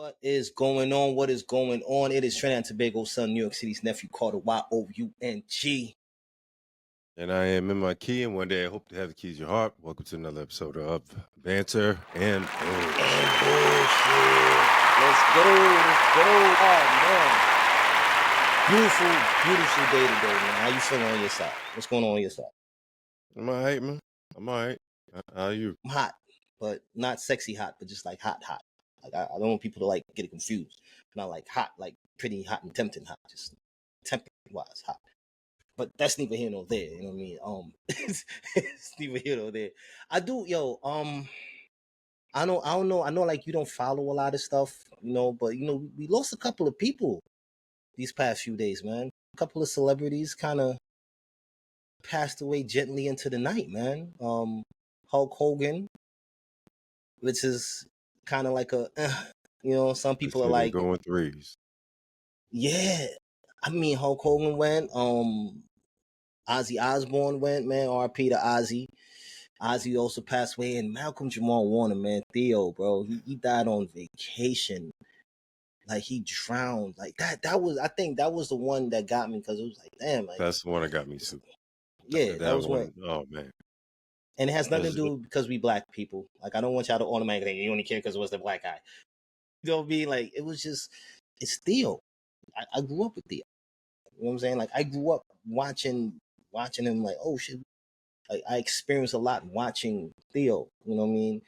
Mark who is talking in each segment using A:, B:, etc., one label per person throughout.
A: What is going on? What is going on? It is Trinidad and Tobago's son, New York City's nephew, Carter YOUNG.
B: And I am in my key, and one day I hope to have the keys to your heart. Welcome to another episode of Banter and
A: Bullshit. Let's go. Oh, man. Beautiful day today, man. How you feeling on your side? What's going on your side?
B: I'm all right, man. I'm all right. How are you?
A: I'm hot, but not sexy hot, but just like hot. Like I don't want people to like get it confused. Not like hot, like pretty hot and tempting hot. Just temperature-wise hot. But that's neither here nor there. You know what I mean? It's neither here nor there. I do, I don't know. I know, like you don't follow a lot of stuff, but we lost a couple of people these past few days, man. A couple of celebrities kind of passed away gently into the night, man. Hulk Hogan, which is kind of like some people are like
B: going threes.
A: Yeah, I mean Hulk Hogan went. Ozzy Osbourne went, man. R.P. to Ozzy. Ozzy also passed away, and Malcolm Jamal Warner, man, Theo, bro, he died on vacation. Like he drowned, like that. I think that was the one that got me because it was like, damn, like
B: that's the one that got me too.
A: Yeah, that was
B: one. Oh man,
A: and it has nothing to do because we black people. Like I don't want y'all to automatically think you only care because it was the black guy. You know what I mean? Like it was just, it's Theo. I grew up with Theo. You know what I'm saying? Like I grew up watching him. Like, oh shit. Like I experienced a lot watching Theo. You know what I mean?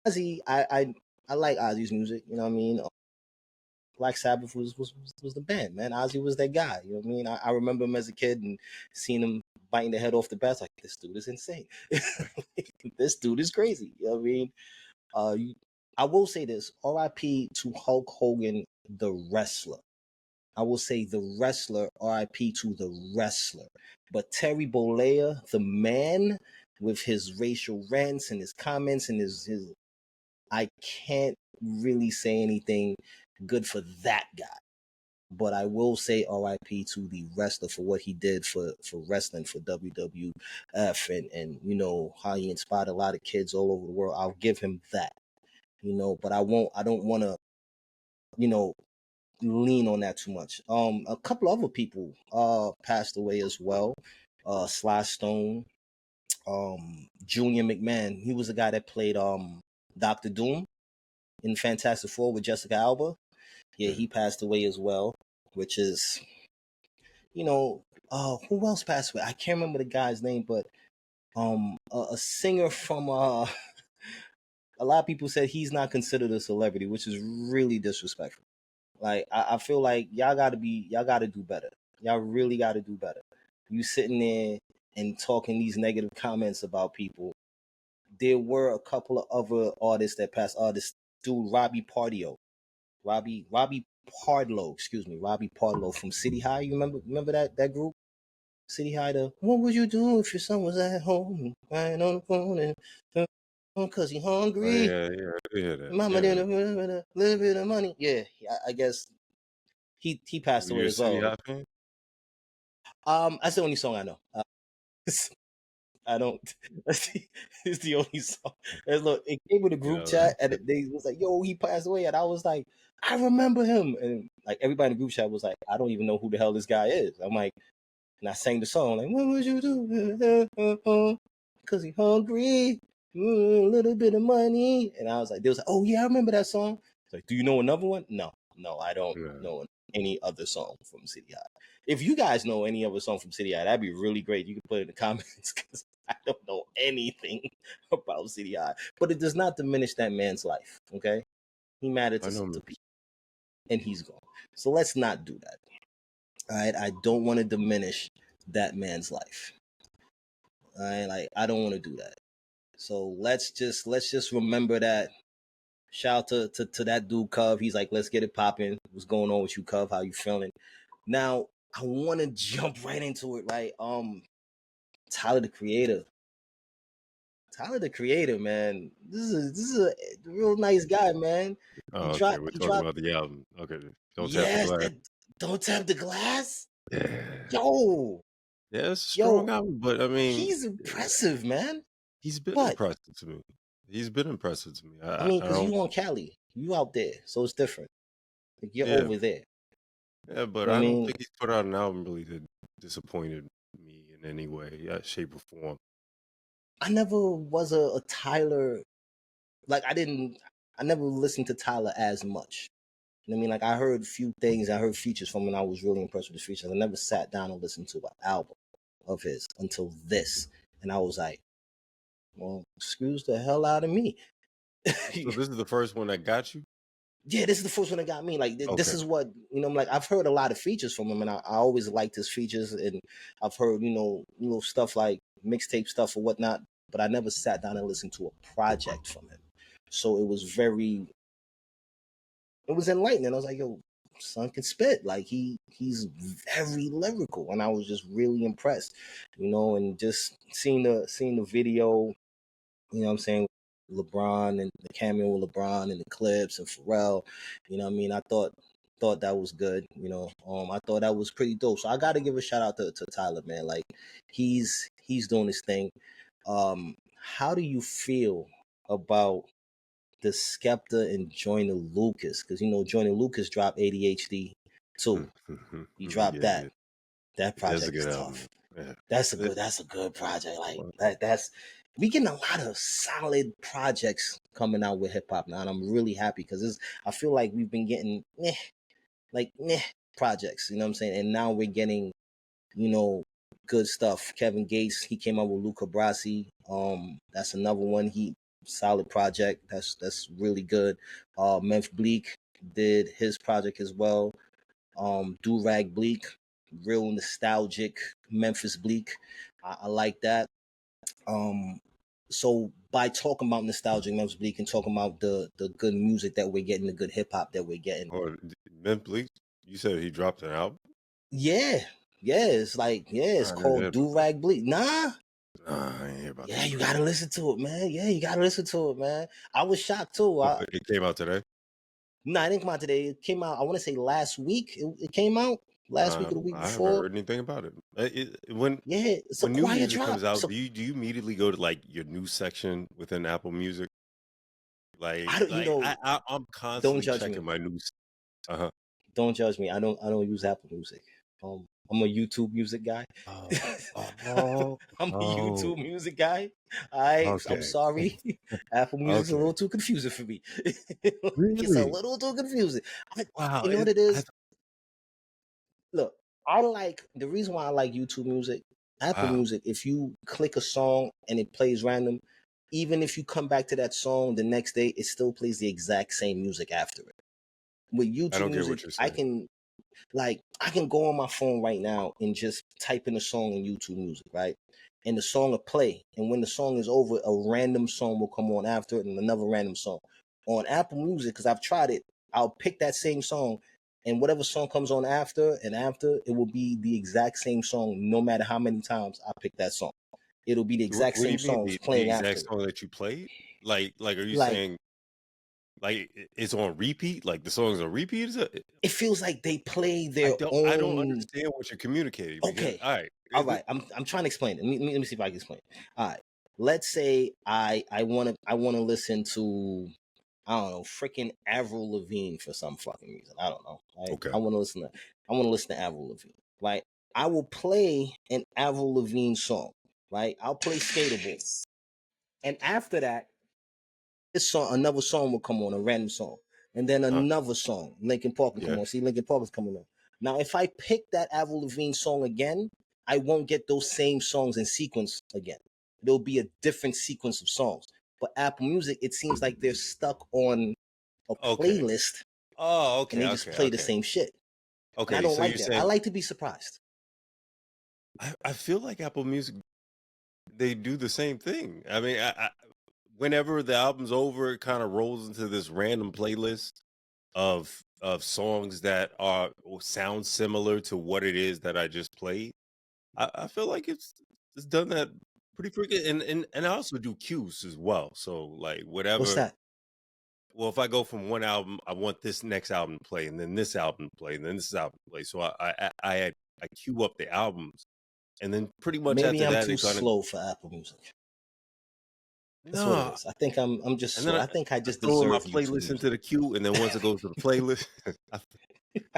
A: Ozzy, I like Ozzy's music. You know what I mean? Black Sabbath was the band, man. Ozzy was that guy. You know what I mean? I remember him as a kid and seeing him biting the head off the bat. Like, this dude is insane. This dude is crazy. You know what I mean? I will say this: R.I.P. to Hulk Hogan, the wrestler. I will say the wrestler, R.I.P. to the wrestler. But Terry Bollea, the man, with his racial rants and his comments and his I can't really say anything good for that guy. But I will say R.I.P. to the wrestler for what he did for wrestling, for WWF, and how he inspired a lot of kids all over the world. I'll give him that. But I don't want to, lean on that too much. A couple other people passed away as well. Sly Stone, Junior McMahon. He was the guy that played Dr. Doom in Fantastic Four with Jessica Alba. Yeah, he passed away as well, which is, who else passed away? I can't remember the guy's name, but a singer from a lot of people said he's not considered a celebrity, which is really disrespectful. Like I feel like y'all gotta do better. Y'all really gotta do better. You sitting there and talking these negative comments about people. There were a couple of other artists that passed. This dude Robbie Pardlow from City High. You remember that group? City High. What would you do if your son was at home crying on the phone and because he hungry?
B: Yeah, I hear that.
A: Mama didn't a little bit of money. Yeah, I guess he passed away as well. That's the only song I know. I don't. It's the only song. Look, it came with a group chat, and they was like, "Yo, he passed away," and I was like, "I remember him," and like everybody in the group chat was like, "I don't even know who the hell this guy is." I'm like, and I sang the song like, "What would you do? Cause he hungry, a little bit of money," and I was like, "They was like, oh yeah, I remember that song." It's like, do you know another one? No, I don't know any other song from City High. If you guys know any other song from City High, that'd be really great. You can put it in the comments because I don't know anything about City High. But it does not diminish that man's life, okay? He mattered to some people, and he's gone. So let's not do that. All right? I don't want to diminish that man's life. All right? Like, I don't want to do that. So let's just remember that. Shout out to that dude, Cov. He's like, let's get it popping. What's going on with you, Cov? How you feeling? Now, I want to jump right into it, right? Tyler, the Creator, man. This is a real nice guy, man.
B: We're talking about the album. Okay,
A: Don't tap the glass. Don't tap the glass.
B: Yeah.
A: Yo.
B: Yeah, it's a strong album, but I mean,
A: he's impressive, man.
B: He's been impressive to me. I mean,
A: because you on Cali. You out there, so it's different. Like you're
B: Yeah,
A: over there.
B: yeah, but
A: You know what I
B: I don't
A: mean?
B: think he's put out an album really that disappointed me in any way, shape, or form.
A: I never was a Tyler. Like I never listened to Tyler as much. You know what I mean? Like I heard a few things, I heard features from him, and I was really impressed with his features. I never sat down and listened to an album of his until this, and I was like, well, excuse the hell out of me.
B: So this is the first one that got you?
A: Yeah, this is the first one that got me. Like, this
B: Okay.
A: is what, I'm like, I've heard a lot of features from him, and I always liked his features, and I've heard, stuff like mixtape stuff or whatnot, but I never sat down and listened to a project from him. So it was enlightening. I was like, yo, son can spit. Like he's very lyrical, and I was just really impressed, and just seeing the video, what I'm saying, LeBron and the cameo with LeBron and the clips and Pharrell, what I mean, I thought that was good, I thought that was pretty dope. So I got to give a shout out to Tyler, man. Like he's doing his thing. How do you feel about the Cvrter and Joyner Lucas? Because Joyner Lucas dropped ADHD too. He dropped
B: Yeah,
A: that.
B: yeah.
A: That
B: That's a
A: project is
B: good album.
A: tough.
B: Yeah.
A: That's a good project. Like that's we getting a lot of solid projects coming out with hip hop now, and I'm really happy because I feel like we've been getting projects, you know what I'm saying? And now we're getting, good stuff. Kevin Gates, he came out with Luca Brasi. That's another one. He solid project. That's really good. Memphis Bleak did his project as well. Do Rag Bleak, real nostalgic Memphis Bleak. I like that. So by talking about nostalgic Memphis Bleak and talking about the good music that we're getting, the good hip hop that we're getting.
B: Or Memphis, you said he dropped an album?
A: Yeah. It's like, it's called Do Rag Bleak. Nah,
B: I ain't hear about
A: yeah,
B: this.
A: you gotta listen to it, man. Yeah, you gotta listen to it, man. I was shocked too.
B: It came out today?
A: Nah, it didn't come out today. It came out, I want to say last week. It came out last week or the week
B: I haven't
A: before.
B: heard anything about it.
A: Yeah, it's a
B: When new
A: quiet
B: music
A: drop.
B: comes out, do you immediately go to like your news section within Apple Music?
A: I don't,
B: I'm
A: don't
B: constantly
A: judge me.
B: checking my news. Uh-huh.
A: Don't judge me. I don't use Apple Music. I'm a YouTube music guy.
B: Oh,
A: I'm a
B: oh,
A: YouTube music guy. I'm
B: okay,
A: sorry. Apple Music's a
B: okay.
A: little too confusing for me. It's a
B: Really?
A: little too confusing.
B: Wow.
A: You know what it is? Look, I like the reason why I like YouTube Music, Apple
B: Wow.
A: Music. If you click a song and it plays random, even if you come back to that song the next day, it still plays the exact same music after it. With
B: I
A: YouTube
B: don't get what
A: Music,
B: you're
A: I
B: saying.
A: can go on my phone right now and just type in a song in YouTube Music, right? And the song will play. And when the song is over, a random song will come on after it and another random song. On Apple Music, because I've tried it, I'll pick that same song, and whatever song comes on after, it will be the exact same song no matter how many times I pick that song. It'll be the exact
B: What do
A: same
B: you mean
A: songs
B: the
A: playing
B: exact
A: after it.
B: song that you played? Like, are you
A: Like,
B: saying like it's on repeat? Like the song's on repeat?
A: it feels like they play their
B: I don't
A: own.
B: understand what you're communicating because
A: Okay.
B: is
A: All
B: it
A: right. I'm trying to explain it. Let me see if I can explain it. All right. Let's say I wanna listen to, I don't know, freaking Avril Lavigne for some fucking reason. I don't know. Right?
B: okay?
A: I wanna listen to Avril Lavigne. Right? I will play an Avril Lavigne song. Right? I'll play Skateable. And after that, another song will come on, a random song, and then another song, Linkin Park will
B: Yeah.
A: come on. See, Linkin Park is coming on. Now, if I pick that Avril Lavigne song again, I won't get those same songs in sequence again. There'll be a different sequence of songs. But Apple Music, it seems like they're stuck on a
B: Okay.
A: playlist
B: Oh,
A: and
B: okay,
A: they just
B: okay,
A: play the
B: okay.
A: same shit. And I
B: Okay,
A: don't
B: so
A: like
B: you're
A: that. I
B: saying
A: like to be surprised.
B: I feel like Apple Music they do the same thing. I mean, whenever the album's over, it kind of rolls into this random playlist of songs that are or sound similar to what it is that I just played. I feel like it's done that pretty freaking and I also do cues as well. So like
A: What's
B: whatever.
A: that?
B: Well, if I go from one album, I want this next album to play, and then this album to play, and then this album to play. So I queue up the albums, and then pretty much
A: Maybe
B: after
A: I'm
B: that,
A: too
B: it kind of
A: slow for Apple Music. That's what it
B: No,
A: is. I think I'm just
B: and then
A: so. I think I
B: I
A: just
B: throw in my
A: deserve YouTube
B: playlist
A: music.
B: into the queue, and then once it goes to the playlist,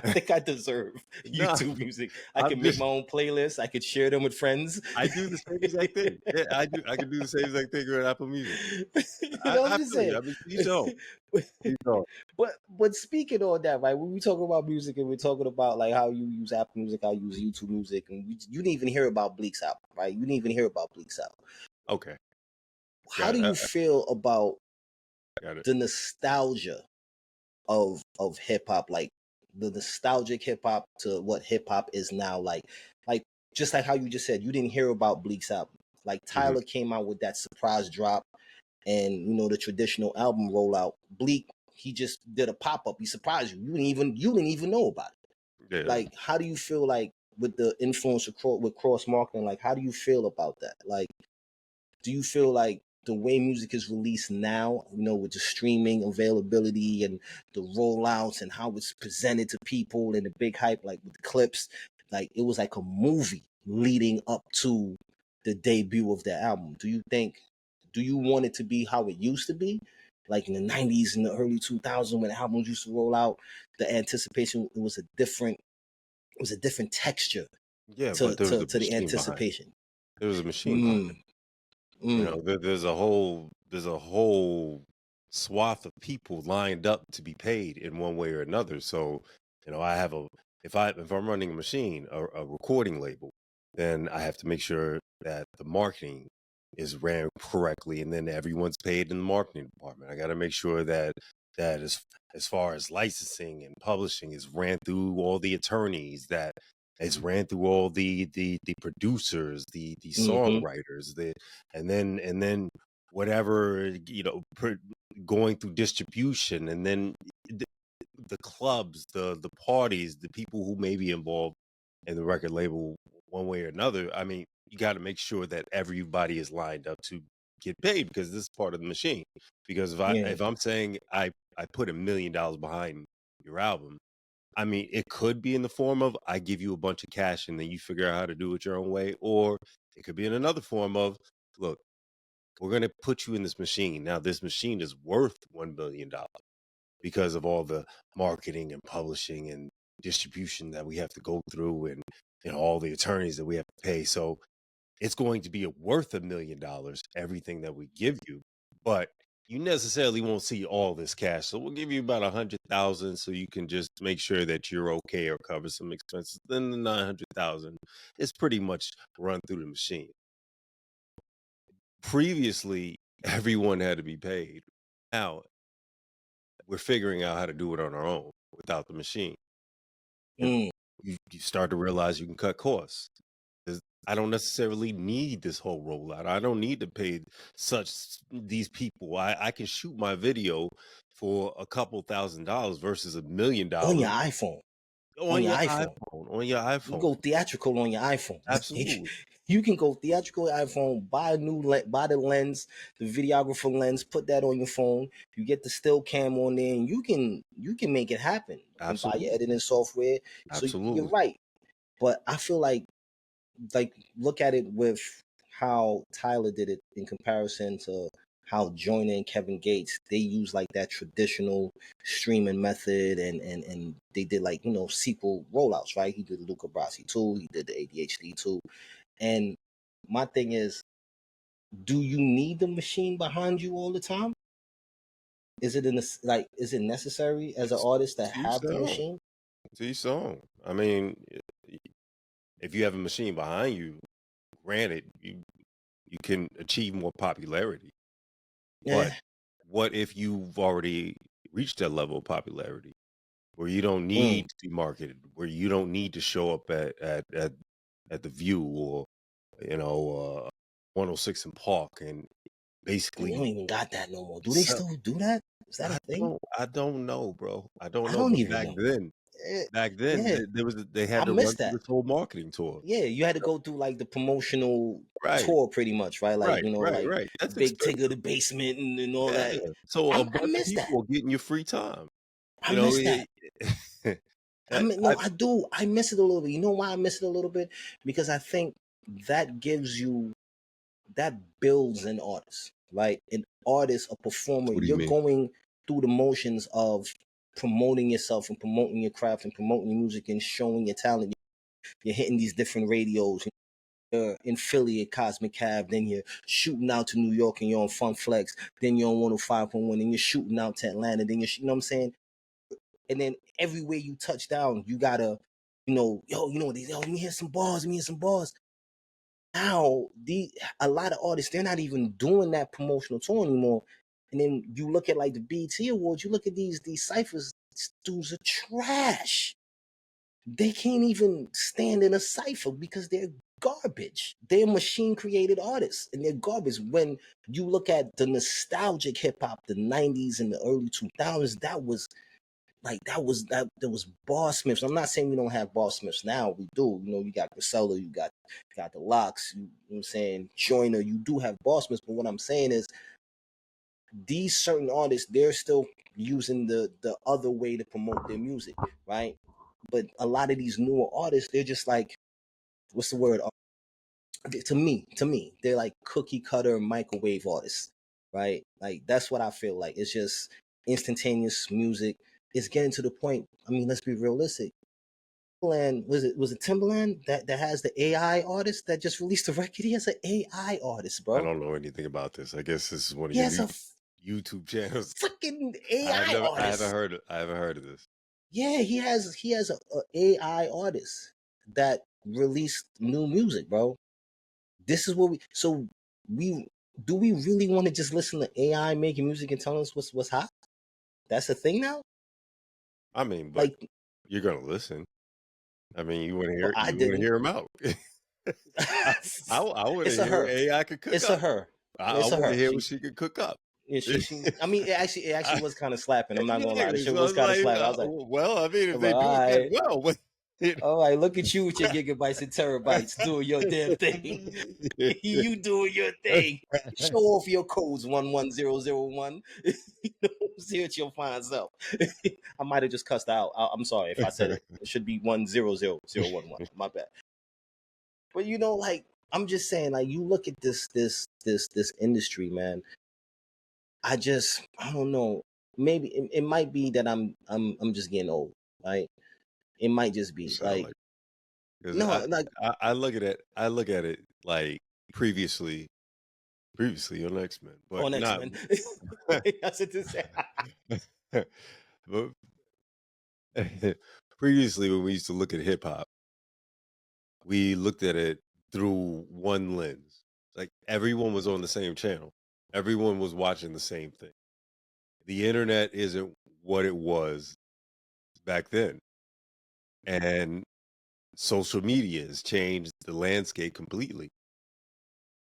A: I think I deserve
B: no,
A: YouTube music. I
B: I'm
A: can make
B: just
A: my own playlists. I could share them with friends.
B: I do the same exact thing. Yeah, I do. I can do the same exact thing with Apple Music.
A: You know what I'm
B: I
A: just
B: feel you.
A: saying?
B: I mean, you know, you know.
A: But speaking on that, right? When we talk about music and we're talking about like how you use Apple Music, how you use YouTube Music, and you didn't even hear about Bleak's album, right? You didn't even hear about Bleak's album.
B: Okay,
A: How
B: got
A: do
B: it.
A: you feel about
B: I got it.
A: the nostalgia of hip hop, like the nostalgic hip hop to what hip hop is now, like just like how you just said, you didn't hear about Bleak's album. Like
B: Mhm.
A: Tyler came out with that surprise drop, and the traditional album rollout. Bleak, he just did a pop up. He surprised you. You didn't even know about it.
B: Yeah,
A: Like, how do you feel like with the influence of with cross marketing? Like, how do you feel about that? Like, do you feel like the way music is released now, with the streaming availability and the rollouts and how it's presented to people and the big hype, like with the clips, like it was like a movie leading up to the debut of the album? Do you want it to be how it used to be? Like in the 90s and the early 2000s when albums used to roll out, the anticipation, it was a different texture
B: yeah.
A: to
B: But there was a
A: the
B: machine behind it.
A: anticipation.
B: There was a machine behind it.
A: Mm, mm.
B: There's a whole swath of people lined up to be paid in one way or another. So, I have a if I'm running a machine, a recording label, then I have to make sure that the marketing is ran correctly, and then everyone's paid in the marketing department. I got to make sure that as far as licensing and publishing is ran through all the attorneys, that is ran through all the producers, the
A: Mm-hmm.
B: songwriters, and then whatever, going through distribution, and then the, the clubs, the parties, the people who may be involved in the record label one way or another. I mean, you got to make sure that everybody is lined up to get paid, because this is part of the machine. Because
A: Yeah.
B: if I'm saying I put $1 million behind your album, I mean, it could be in the form of I give you a bunch of cash and then you figure out how to do it your own way, or it could be in another form of, look, we're going to put you in this machine. Now, this machine is worth $1 billion because of all the marketing and publishing and distribution that we have to go through, and all the attorneys that we have to pay. So it's going to be worth $1 million, everything that we give you, but you necessarily won't see all this cash. So we'll give you about 100,000 so you can just make sure that you're okay or cover some expenses. Then the 900,000 is pretty much run through the machine. Previously, everyone had to be paid. Now we're figuring out how to do it on our own without the machine. And
A: Mm.
B: you start to realize you can cut costs. I don't necessarily need this whole rollout. I don't need to pay these people. I can shoot my video for a couple $1,000s versus $1 million
A: On your iPhone. On
B: on
A: your
B: your
A: iPhone.
B: iPhone. On your
A: You
B: iPhone.
A: go theatrical on your iPhone.
B: Absolutely.
A: You can go theatrical on your iPhone, buy the lens, the videographer lens, put that on your phone. You get the still cam on there, and you can make it happen. You can buy your
B: Absolutely.
A: editing software. So you're
B: Absolutely.
A: right. But I feel like look at it with how Tyler did it in comparison to how Joyner and Kevin Gates, they use like that traditional streaming method, and they did like sequel rollouts, right? He did Luca Brasi too, he did the ADHD too. And my thing is, do you need the machine behind you all the time? Is it is it necessary as an artist to
B: To each
A: have the
B: their own.
A: machine?
B: To each their own. I mean, if you have a machine behind you, granted, you can achieve more popularity.
A: Yeah.
B: But what if you've already reached that level of popularity where you don't
A: Mm.
B: need to be marketed, where you don't need to show up at the View, or 106 in Park, and
A: They
B: basically
A: don't even got that no more. Do they
B: sell.
A: still do that? Is that a thing?
B: I don't know, bro. I don't
A: I
B: know.
A: don't
B: But
A: even know.
B: back then,
A: Yeah,
B: they
A: I
B: had to run
A: missed
B: through
A: that.
B: this whole marketing tour.
A: Yeah, you had to go through like the promotional
B: Right,
A: tour pretty much, right? Like, like
B: right. That's
A: Big Tigger,
B: expensive.
A: the basement, and all
B: Yeah.
A: that.
B: So a
A: I
B: bunch of
A: miss that.
B: people are getting you free time.
A: I
B: You know,
A: miss that. I
B: that
A: mean, no, I do. I miss it a little bit. You know why I miss it a little bit? Because I think that gives you that builds an artist. right? An artist, a performer,
B: What do you
A: you're
B: mean?
A: going through the motions of promoting yourself and promoting your craft and promoting your music and showing your talent. You're hitting these different radios. You're in Philly at Cosmic Cab, then you're shooting out to New York and you're on Fun Flex, then you're on 105.1, and you're shooting out to Atlanta, then you know what I'm saying? And then everywhere you touch down, you gotta, yo, let me hear some bars, let me hear some bars. Now, a lot of artists, they're not even doing that promotional tour anymore. And then you look at like the BET Awards, you look at these ciphers, these dudes are trash. They can't even stand in a cipher because they're garbage. They're machine created artists and they're garbage. When you look at the nostalgic hip hop, the 90s and the early 2000s, that was bar smiths. I'm not saying we don't have bar smiths now. We do. You got Griselda, you got the Locks, you know what I'm saying, Joyner, you do have bar smiths. But what I'm saying is these certain artists, they're still using the other way to promote their music, right? But a lot of these newer artists, they're just like, what's the word? To me, they're like cookie cutter microwave artists, right? Like that's what I feel like. It's just instantaneous music. It's getting to the point. I mean, let's be realistic. Timbaland, was it Timbaland that has the AI artist that just released a record? He has an AI artist,
B: I
A: bro.
B: don't know anything about this. I guess this is one of
A: He
B: your
A: has
B: new
A: a
B: YouTube channels.
A: freaking AI
B: I haven't
A: artist.
B: heard of this.
A: Yeah, he has a AI artist that released new music, bro. This is what we do we really want to just listen to AI making music and telling us what's hot? That's a thing now?
B: I mean, but
A: Like,
B: you're gonna listen. I mean,
A: well, I
B: you want to
A: didn't.
B: hear him out. I want to
A: It's a
B: hear what
A: her.
B: AI could cook
A: It's a
B: up.
A: her.
B: I
A: It's a
B: want to
A: her.
B: hear what she could cook up.
A: Yeah, she I mean it actually
B: I,
A: was kind of slapping. I'm not gonna lie. The
B: exactly.
A: shit
B: So I
A: was
B: was
A: kind of
B: like,
A: slapping. I was like,
B: well, I mean, if they
A: all
B: do it that
A: right.
B: well, but,
A: All right, look at you with your gigabytes and terabytes doing your damn thing. You doing your thing. Show off your codes 11001. See what you'll find self. I might have just cussed out. I'm sorry if I said it. It should be 100011. My bad. But like I'm just saying, like you look at this industry, man. I don't know. Maybe it might be that I'm just getting old, right? It might just be
B: sound
A: like
B: like because
A: no, like
B: I look at it like previously on X-Men, but
A: on
B: not.
A: X-Men. I said to say
B: but previously, when we used to look at hip hop, we looked at it through one lens. Like everyone was on the same channel, everyone was watching the same thing. The internet isn't what it was back then, and social media has changed the landscape completely.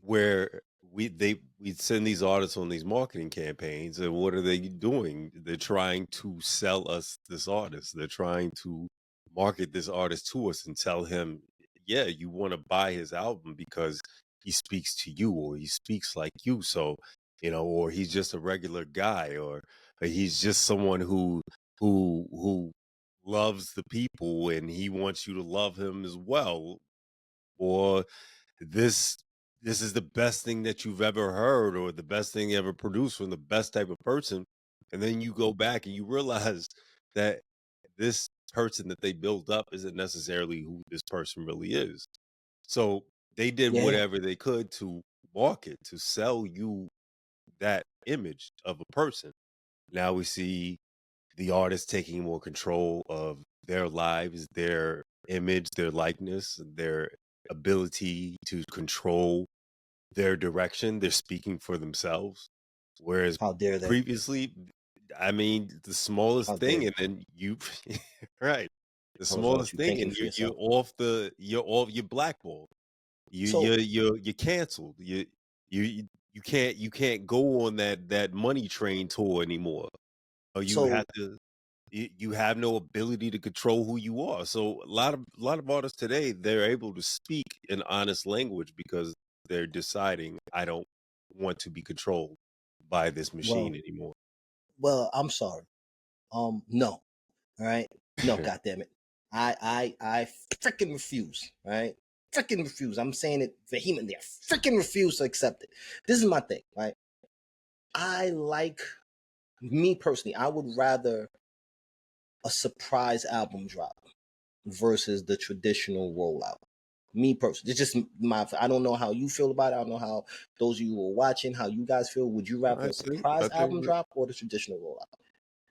B: Where we send these artists on these marketing campaigns, and what are they doing? They're trying to sell us this artist. They're trying to market this artist to us and tell him, yeah, you want to buy his album because he speaks to you or he speaks like you. So, or he's just a regular guy, or he's just someone who loves the people and he wants you to love him as well. Or this this is the best thing that you've ever heard or the best thing ever produced from the best type of person. And then you go back and you realize that this person that they built up isn't necessarily who this person really is. So they did
A: yeah.
B: whatever they could to market, to sell you that image of a person. Now we see the artist taking more control of their lives, their image, their likeness, their ability to control their direction. They're speaking for themselves. Whereas
A: How dare they?
B: previously, I mean, the smallest
A: How dare
B: thing,
A: they?
B: and then you, right, the
A: I was wrong
B: smallest
A: with you
B: thing,
A: thinking
B: and
A: for yourself.
B: you're blackballed.
A: So
B: You're canceled. You can't go on that money train tour anymore. Or you
A: so
B: have to you have no ability to control who you are. So a lot of artists today, they're able to speak in honest language because they're deciding I don't want to be controlled by this
A: well
B: machine anymore.
A: I'm sorry. No. All right. No, god damn it. I freaking refuse. All right. Freaking refuse. I'm saying it vehemently. I freaking refuse to accept it. This is my thing, right? I like, me personally, I would rather a surprise album drop versus the traditional rollout. Me personally, it's just my. I don't know how you feel about it. I don't know how those of you who are watching, how you guys feel. Would you rather
B: I
A: a
B: think I
A: surprise album
B: think
A: drop or the traditional rollout?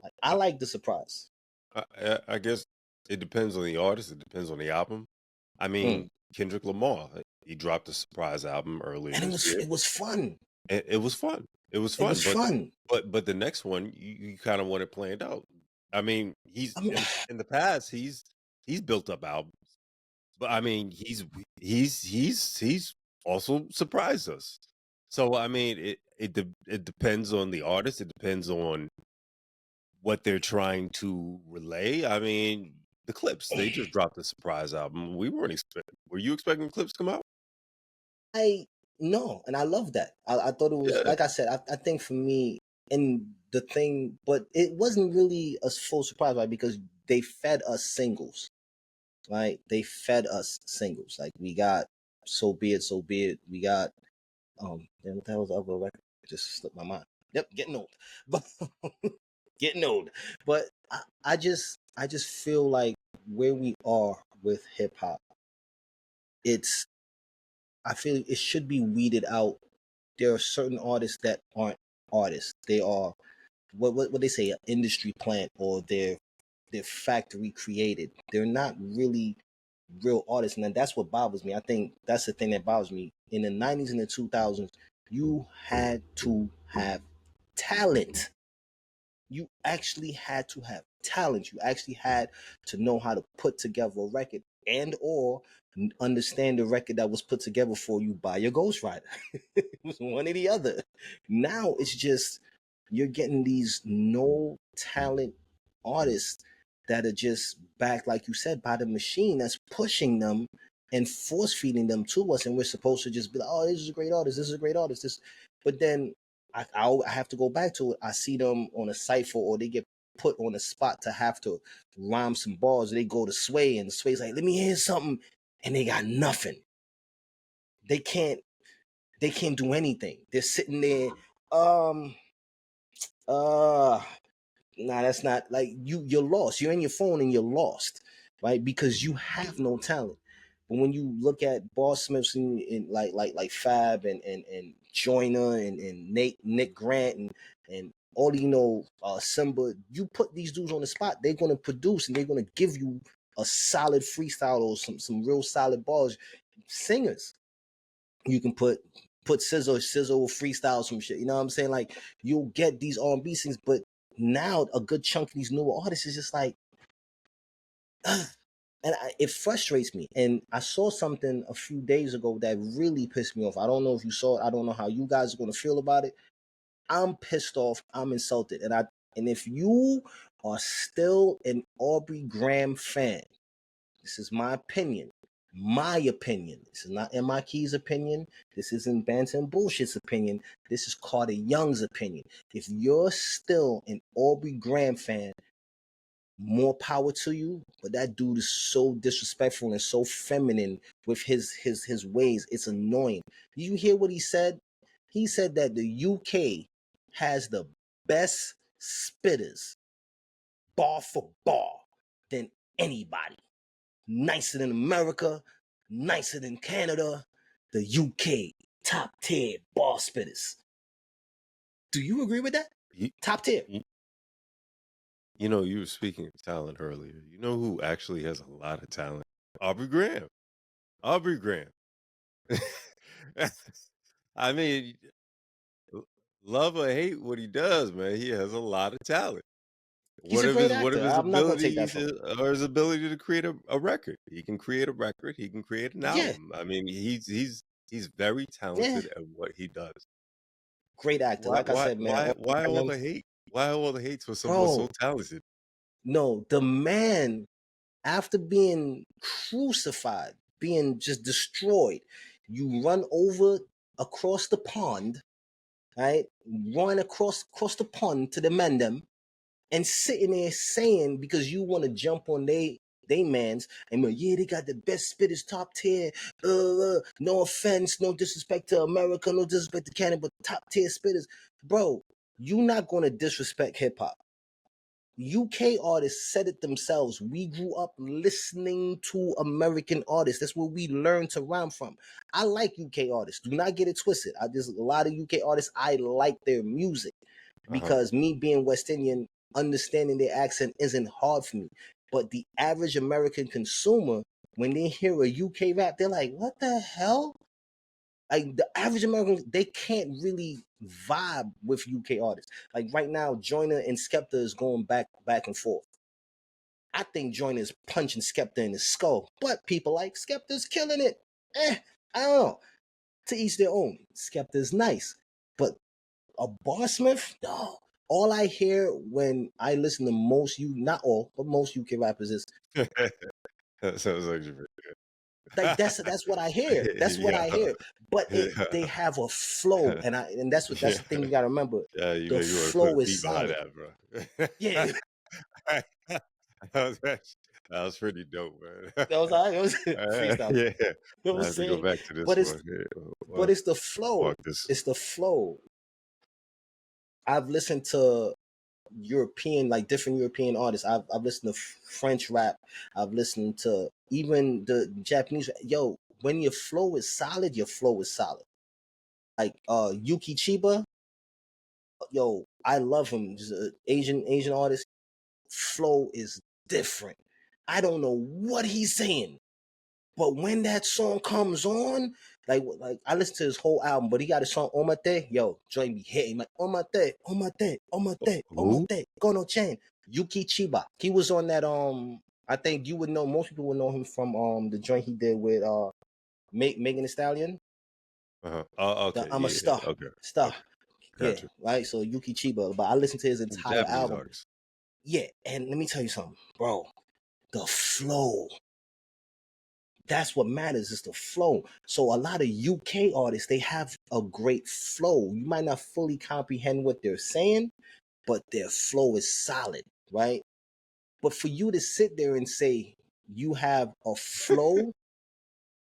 A: Like, I
B: I,
A: like the surprise.
B: I guess it depends on the artist. It depends on the album. I
A: Mm.
B: mean, Kendrick Lamar, he dropped a surprise album earlier
A: And
B: this year.
A: it was fun.
B: It was fun. It was
A: It
B: fun,
A: was fun.
B: but the next one you kind of want it planned out. I mean, he's
A: I mean,
B: in the past he's built up albums, but I mean he's also surprised us. So I mean it depends on the artist. It depends on what they're trying to relay. I mean, the Clips, they just dropped a surprise album. We weren't expecting. Were you expecting the Clips to come out?
A: I no, and I love that. I thought it was,
B: Yeah.
A: like I said. I think for me, and the thing, but it wasn't really a full surprise, right? Because they fed us singles, right? They fed us singles. Like we got "So Be It, So Be It." We got then what the hell was the other record? It just slipped my mind. Yep, getting old, but getting old. But I just feel like where we are with hip hop, it's I feel it should be weeded out. There are certain artists that aren't artists. They are what they say, an industry plant, or they're factory created. They're not really real artists, and that's what bothers me. I think that's the thing that bothers me. In the '90s and the 2000s, you had to have talent. You actually had to have talent. You actually had to know how to put together a record, and or understand the record that was put together for you by your ghostwriter. It was one or the other. Now it's just you're getting these no talent artists that are just backed, like you said, by the machine that's pushing them and force feeding them to us, and we're supposed to just be like, "Oh, this is a great artist. This is a great artist." This, but then I have to go back to it. I see them on a cipher, or they get put on a spot to have to rhyme some bars. They go to Sway, and Sway's like, "Let me hear something," and they got nothing. They can't. They can't do anything. They're sitting there. Um. Uh. Nah, that's not like you're lost. You're in your phone and you're lost, right? Because you have no talent. But when you look at Boss Smiths and like Fab and Joyner and Nick Grant and all Simba, you put these dudes on the spot, they're gonna produce and they're gonna give you a solid freestyle or some real solid bars. Singers, you can put Sizzle will freestyle some shit. You know what I'm saying? Like you'll get these R&B singers, but now a good chunk of these newer artists is just like, ugh. And it frustrates me. And I saw something a few days ago that really pissed me off. I don't know if you saw it. I don't know how you guys are going to feel about it. I'm pissed off. I'm insulted. And if you are still an Aubrey Graham fan, this is my opinion. My opinion. This is not M.I.'s opinion. This isn't Banter'N'Bullsht's opinion. This is Cvrter Young's opinion. If you're still an Aubrey Graham fan, more power to you. But that dude is so disrespectful and so feminine with his ways. It's annoying. Did you hear what he said? He said that the UK has the best spitters, bar for bar, than anybody. Nicer than America, nicer than Canada. The UK, top tier bar spitters. Do you agree with that?
B: You,
A: Top tier.
B: you were speaking of talent earlier. You know who actually has a lot of talent? Aubrey Graham. Aubrey Graham. I mean, love or hate what he does, man. He has a lot of talent.
A: He's a great
B: What of
A: actor.
B: his
A: I'm not gonna take that
B: abilities
A: from him.
B: or his ability to create a record? He can create a record. He can create an
A: Yeah,
B: album. I mean, he's very
A: yeah.
B: talented at what he does.
A: Great actor. Like I said, man, Aubrey
B: Why all
A: Graham,
B: the hate? Why all the hate for someone so
A: bro.
B: talented?
A: No, the man, after being crucified, being just destroyed, you run over across the pond, right? Run across the pond to the Mendem, and sitting there saying, because you want to jump on they mans and be like, yeah, they got the best spitters, top tier. No offense, no disrespect to America, no disrespect to Canada, but top tier spitters, bro. you're not going to disrespect hip hop. UK artists said it themselves. We grew up listening to American artists. That's where we learned to rhyme from. I like UK artists. Do not get it twisted. A lot of UK artists, I like their music because me being West Indian, understanding their accent isn't hard for me. But the average American consumer, when they hear a UK rap, they're like, what the hell? Like the average American, they can't really vibe with UK artists. Like right now, Joyner and Cvrter is going back and forth. I think Joyner is punching Cvrter in the skull, but people like Skepta's killing it. I don't know. To each their own. Skepta's nice, but a Barsmith, no. All I hear when I listen to not all, but most UK rappers is
B: That sounds like you.
A: like that's what I hear. That's what I hear. But they have a flow, and that's the thing you gotta remember.
B: Yeah, you
A: The
B: want to put
A: flow
B: a
A: is
B: beat behind
A: solid.
B: that, bro.
A: Yeah,
B: that was pretty dope, man.
A: that was all right. It was freestyle.
B: Yeah,
A: You know
B: I
A: what I'm
B: have to go
A: saying?
B: back to this
A: But it's
B: one. Yeah,
A: but it's the flow.
B: walk this.
A: It's the flow. I've listened to European, like different European artists. I've listened to French rap. I've listened to even the Japanese. Yo, when your flow is solid, your flow is solid. Like Yuki Chiba, yo, I love him. He's an Asian artist. Flow is different. I don't know what he's saying, but when that song comes on, like I listened to his whole album, but he got a song Omate, yo, join me hitting like Omate, Gono Chain. Yuki Chiba. He was on that I think you would know, most people would know him from the joint he did with Megan Thee Stallion.
B: Oh, okay.
A: I'm a star.
B: Okay.
A: Star.
B: Okay.
A: Yeah, right. So Yuki Chiba. But I listened to his entire
B: Japanese
A: album.
B: artist.
A: Yeah, and let me tell you something, bro. The flow. That's what matters, is the flow. So a lot of UK artists, they have a great flow. You might not fully comprehend what they're saying, but their flow is solid, right? But for you to sit there and say you have a flow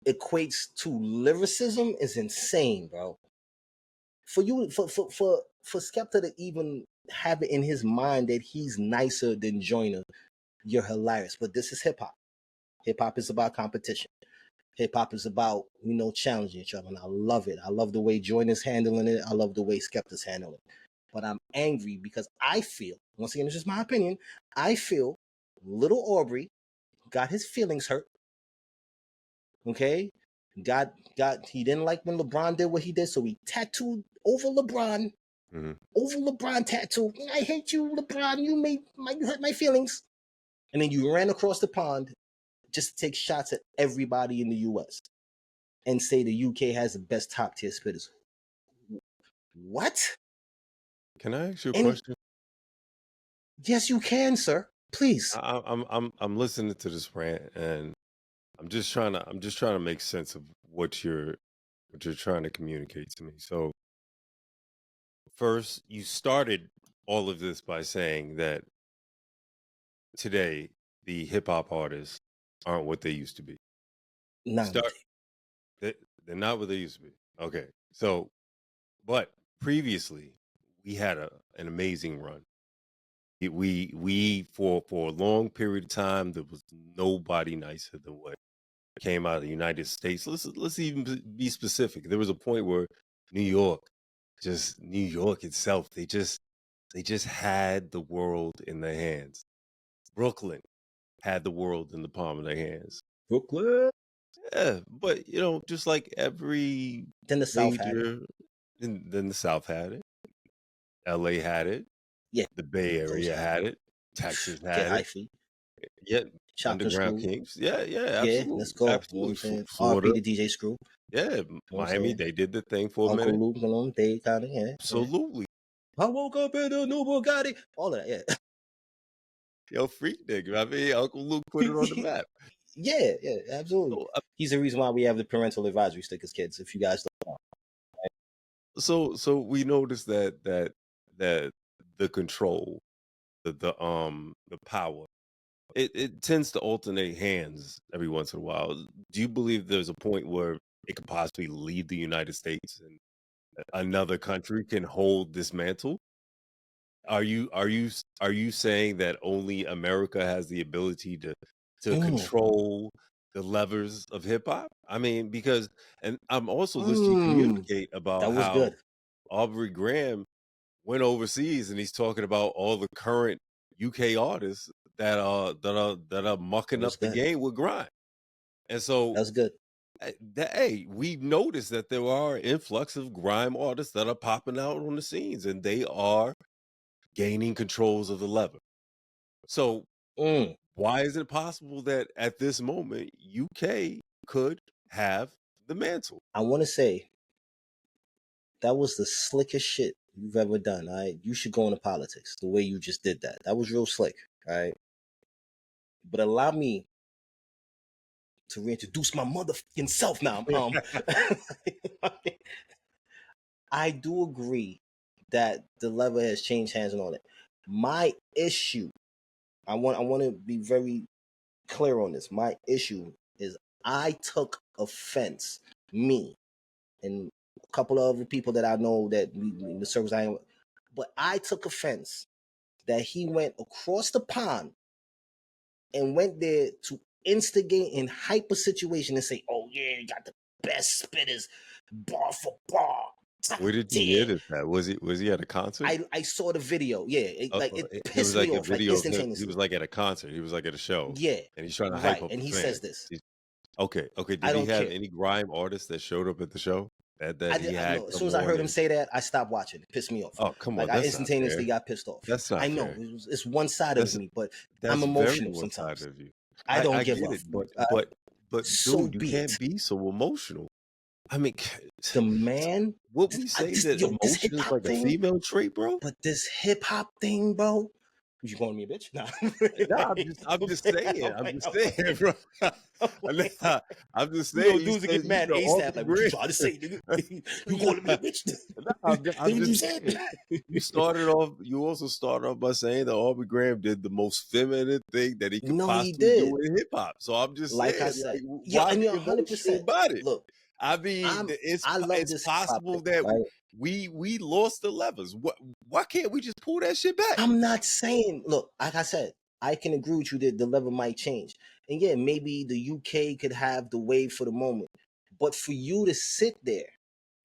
A: equates to lyricism is insane, bro. For you, for Skepta to even have it in his mind that he's nicer than Joyner, you're hilarious. But this is hip hop. Hip hop is about competition. Hip hop is about, challenging each other. And I love it. I love the way Joyner's handling it. I love the way Skepta's handling it. But I'm angry because I feel, once again, it's just my opinion, I feel Little Aubrey got his feelings hurt. Okay? He didn't like when LeBron did what he did, so he tattooed over LeBron.
B: Mm-hmm.
A: Over LeBron tattoo. I hate you, LeBron. You hurt my feelings. And then you ran across the pond just to take shots at everybody in the US and say the UK has the best top tier spitters. What?
B: Can I ask you a question?
A: Yes, you can, sir. Please.
B: I'm listening to this rant, and I'm just trying to make sense of what you're trying to communicate to me. So first, you started all of this by saying that today the hip hop artists aren't what they used to be. They're not what they used to be. Okay. So, but previously we had an amazing run. We for a long period of time, there was nobody nicer than what came out of the United States. Let's even be specific. There was a point where New York itself, they just had the world in their hands. Brooklyn had the world in the palm of their hands.
A: Brooklyn.
B: Yeah, but just like every
A: then the South had it.
B: Then the South had it. LA had it.
A: Yeah.
B: The Bay Area had it. Texas had it. Yeah. Underground Kings. Yeah, absolutely.
A: Yeah, let's go.
B: Absolutely.
A: RP the DJ Screw.
B: Yeah, Miami, they did the thing for a minute.
A: Uncle Luke, they kind of, yeah.
B: Absolutely.
A: I woke up in a new Bugatti. All of that, yeah.
B: Yo, freak nigga. I mean, Uncle Luke put it on the map.
A: Yeah, absolutely. He's the reason why we have the parental advisory stickers, kids, if you guys don't
B: know. So we noticed that the control, the power, it tends to alternate hands every once in a while. Do you believe there's a point where it could possibly leave the United States and another country can hold this mantle? Are you saying that only America has the ability to
A: Mm,
B: control the levers of hip hop? I mean, because and I'm also listening to you
A: mm.
B: communicate about
A: That was
B: how
A: good.
B: Aubrey Graham went overseas and he's talking about all the current UK artists that are
A: That
B: mucking up
A: was
B: the
A: good.
B: game with grime. And so
A: That was good.
B: hey, we noticed that there are influx of grime artists that are popping out on the scenes and they are gaining controls of the lever. So
A: Mm.
B: why is it possible that at this moment UK could have the mantle?
A: I want to say that was the slickest shit you've ever done. All right, you should go into politics the way you just did that. That was real slick. All right, but allow me to reintroduce my motherfucking self now. I do agree that the lever has changed hands and all that. My issue, I want to be very clear on this. My issue is I took offense, me and a couple of other people that I know that in the service I am, but I took offense that he went across the pond and went there to instigate and hype a situation and say, "Oh yeah, you got the best spitters, bar for bar, top
B: Where did you hear
A: tier."
B: this at? Was he at a concert?
A: I saw the video. Yeah, it
B: It was
A: pissed me
B: like a
A: off like
B: video of him. He was
A: instantaneously.
B: like at a concert. He was like at a show,
A: Yeah,
B: and he's trying to hype
A: right.
B: up
A: And
B: the
A: he
B: fans.
A: says this.
B: Okay.
A: I
B: Did he
A: don't
B: have
A: care.
B: any grime artists that showed up at the show that he
A: I
B: had
A: know. As
B: come
A: soon as I
B: on
A: heard him
B: and
A: say that, I stopped watching. It pissed me off.
B: oh come
A: Like
B: on,
A: I
B: that's not
A: instantaneously
B: fair.
A: got pissed off.
B: That's
A: I
B: not
A: know
B: fair.
A: it's one sided of
B: That's
A: me, but I'm
B: that's very
A: emotional
B: one sided
A: sometimes.
B: of you.
A: I
B: I
A: don't give
B: get
A: a
B: it,
A: fuck.
B: but
A: So
B: dude, you
A: be it.
B: can't be so emotional. I mean,
A: The man,
B: would we say that
A: this hip
B: emotion is
A: hop
B: like a
A: thing,
B: female trait, bro?
A: but this hip hop thing, bro. You calling me a bitch? Nah.
B: No, I'm just saying. I'm just saying, bro. Nah, I'm just
A: You know,
B: saying. You
A: dudes that
B: said
A: get mad ASAP,
B: Aubrey
A: like, what you
B: Graham.
A: trying to say, nigga? You
B: Nah,
A: calling me a bitch?
B: I'm
A: That's what you
B: just
A: said?
B: saying. You started off. You also started off by saying that Aubrey Graham did the most feminine thing that he could
A: No, he
B: possibly do
A: did.
B: in hip hop. So I'm just
A: Like I
B: saying, like,
A: said. Yo,
B: why
A: and
B: be
A: you're
B: emotional
A: 100%.
B: about it?
A: Look,
B: I mean,
A: I love
B: it's
A: this hip hop
B: possible
A: thing,
B: that
A: right?
B: we lost the levers. Why can't we just pull that shit back?
A: I'm not saying, look, like I said, I can agree with you that the level might change. And yeah, maybe the UK could have the wave for the moment. But for you to sit there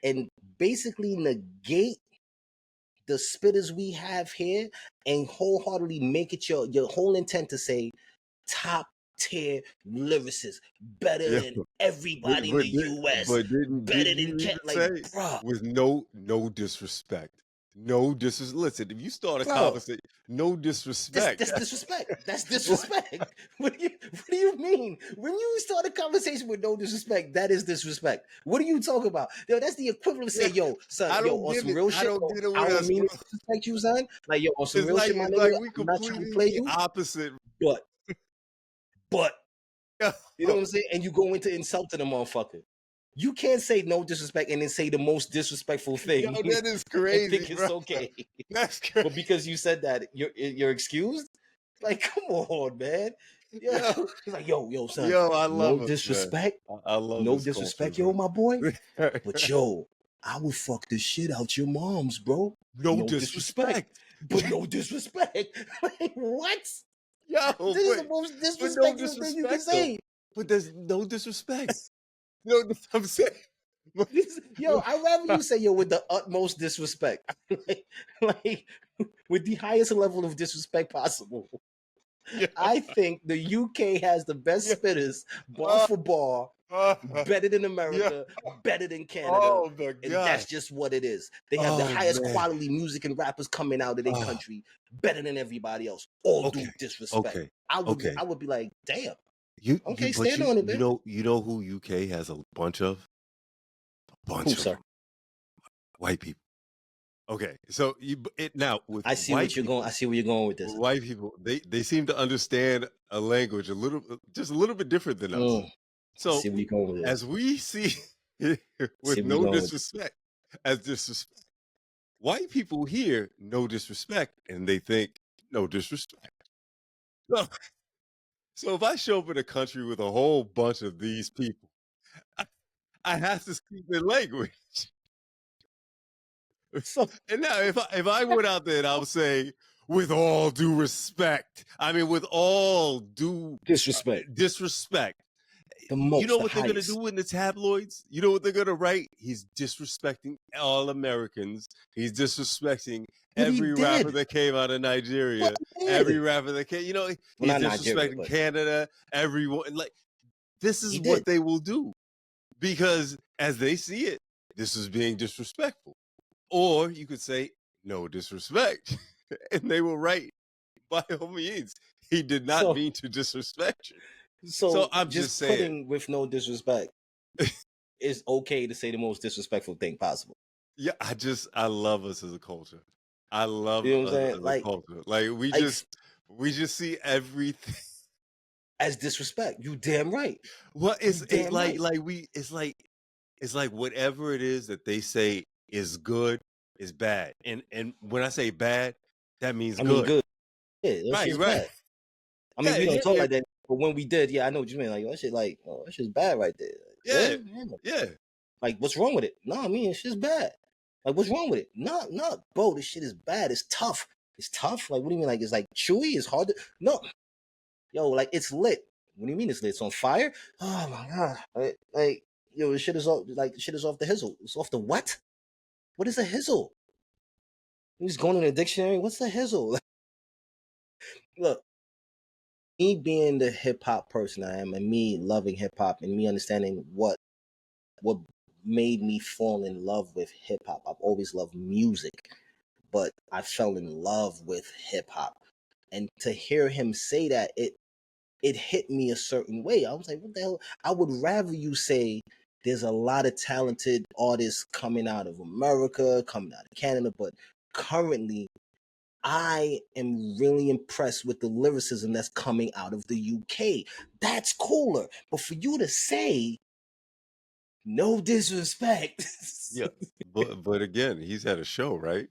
A: and basically negate the spitters we have here and wholeheartedly make it your whole intent to say top tier lyricists, better
B: Yeah,
A: than everybody in the US, better
B: didn't
A: than
B: you even
A: Cat, like,
B: say
A: bruh,
B: with no disrespect, no disrespect? Listen, if you start a
A: bruh.
B: conversation, no disrespect.
A: That's disrespect. That's disrespect. What do you mean? When you start a conversation with no disrespect, that is disrespect. What are you talking about? Yo, that's the equivalent of say, yo, son, yo, on some real
B: I
A: shit.
B: don't
A: Yo,
B: get it
A: I
B: with
A: don't
B: us,
A: mean
B: bro.
A: to disrespect you, son. Like, yo, on some real shit, my
B: It's
A: nigga.
B: like we
A: I'm not trying to
B: completely
A: play
B: the
A: you,
B: opposite.
A: but but you know
B: Yo,
A: what I'm saying? And you go into insulting a motherfucker. You can't say no disrespect and then say the most disrespectful thing
B: that is
A: and
B: crazy,
A: think
B: bro.
A: it's okay.
B: That's crazy.
A: But because you said that, you're excused. Like, come on, man. Yeah,
B: Yo,
A: he's like, yo, son.
B: I
A: No
B: love us, man.
A: disrespect,
B: I love
A: no
B: this culture,
A: disrespect, yo,
B: bro.
A: my boy. But yo, I would fuck the shit out your moms, bro.
B: No
A: No disrespect,
B: disrespect.
A: but no disrespect. Like, what?
B: Yo,
A: This is the most
B: but no
A: disrespectful thing you can
B: disrespect though.
A: say.
B: But there's no disrespect. You know what I'm saying?
A: Yo, I'd rather you say yo with the utmost disrespect, like with the highest level of disrespect possible.
B: Yeah,
A: I think the UK has the best
B: yeah.
A: spitters, bar
B: Uh,
A: for bar,
B: uh,
A: better than
B: yeah.
A: America, better than Canada.
B: Oh my
A: And that's
B: god.
A: just what it is. They have the
B: Oh
A: highest
B: man.
A: quality music and rappers coming out of their
B: Oh,
A: country, better than everybody else. All
B: okay.
A: due disrespect.
B: Okay.
A: I would
B: Okay.
A: I would be like, damn.
B: You
A: Okay,
B: but
A: stand on it, man.
B: you know who UK has a bunch of? A
A: Who,
B: bunch of
A: sir?
B: white people. Okay. So it now with
A: I see
B: white
A: what you're going. I
B: people,
A: see where you're going with this.
B: white people, they seem to understand a language just a little bit different than us.
A: I
B: So
A: see where you're going with this.
B: as we see
A: See
B: with
A: where you're
B: no
A: going with this.
B: disrespect, as disrespect, white people hear no disrespect and they think no disrespect. So, so if I show up in a country with a whole bunch of these people, I, I have to speak their language.
A: So
B: And now, if I went out there and I was saying, with all due respect, I mean, with all due disrespect, you know
A: the
B: what they're gonna
A: highest.
B: do in the tabloids? You know what they're gonna write? He's disrespecting all Americans. He's disrespecting
A: But he
B: every rapper
A: did.
B: that came out of
A: But
B: Nigeria.
A: he
B: Every
A: did.
B: rapper that came,
A: Well,
B: he's
A: not Nigeria,
B: disrespecting
A: but
B: Canada. Everyone, like, this is
A: he
B: what
A: did.
B: they will do because as they see it, this is being disrespectful. Or you could say, no disrespect. And they will write, by all means, he did not
A: So
B: mean to disrespect you. So
A: so
B: I'm just
A: just
B: saying,
A: putting with no disrespect is okay to say the most disrespectful thing possible.
B: yeah, I love us as a culture. I love
A: You know what I'm
B: us
A: saying?
B: as a culture. Like
A: Like
B: we just see everything.
A: as disrespect. You damn right.
B: Well,
A: You
B: it's
A: damn right.
B: it's like whatever it is that they say is good is bad. And when I say bad, that means
A: I mean,
B: good.
A: good. Yeah, that
B: Right,
A: shit's
B: right.
A: bad. I mean,
B: Yeah,
A: we don't
B: yeah,
A: talk like that, but when we did, yeah, I know what you mean. Like that shit, like, oh, that shit's bad right there.
B: yeah,
A: What? Yeah.
B: yeah.
A: Like, what's wrong with it? No, I mean, it's just bad. Like, what's wrong with it? No, no, bro, this shit is bad. It's tough. It's tough. Like, what do you mean? Like, it's like chewy. It's hard to. No, yo, like it's lit. What do you mean it's lit? It's on fire? Oh my god! Like yo, this shit is off. Like, shit is off the hizzle. It's off the what? What is a hizzle? You just going in the dictionary. What's a hizzle? Look, me being the hip hop person I am, and me loving hip hop, and me understanding what made me fall in love with hip hop. I've always loved music, but I fell in love with hip hop. And to hear him say that, it hit me a certain way. I was like, what the hell? I would rather you say there's a lot of talented artists coming out of America, coming out of Canada, but currently I am really impressed with the lyricism that's coming out of the UK. That's cooler. But for you to say no disrespect,
B: Yeah. But again, he's at a show, right?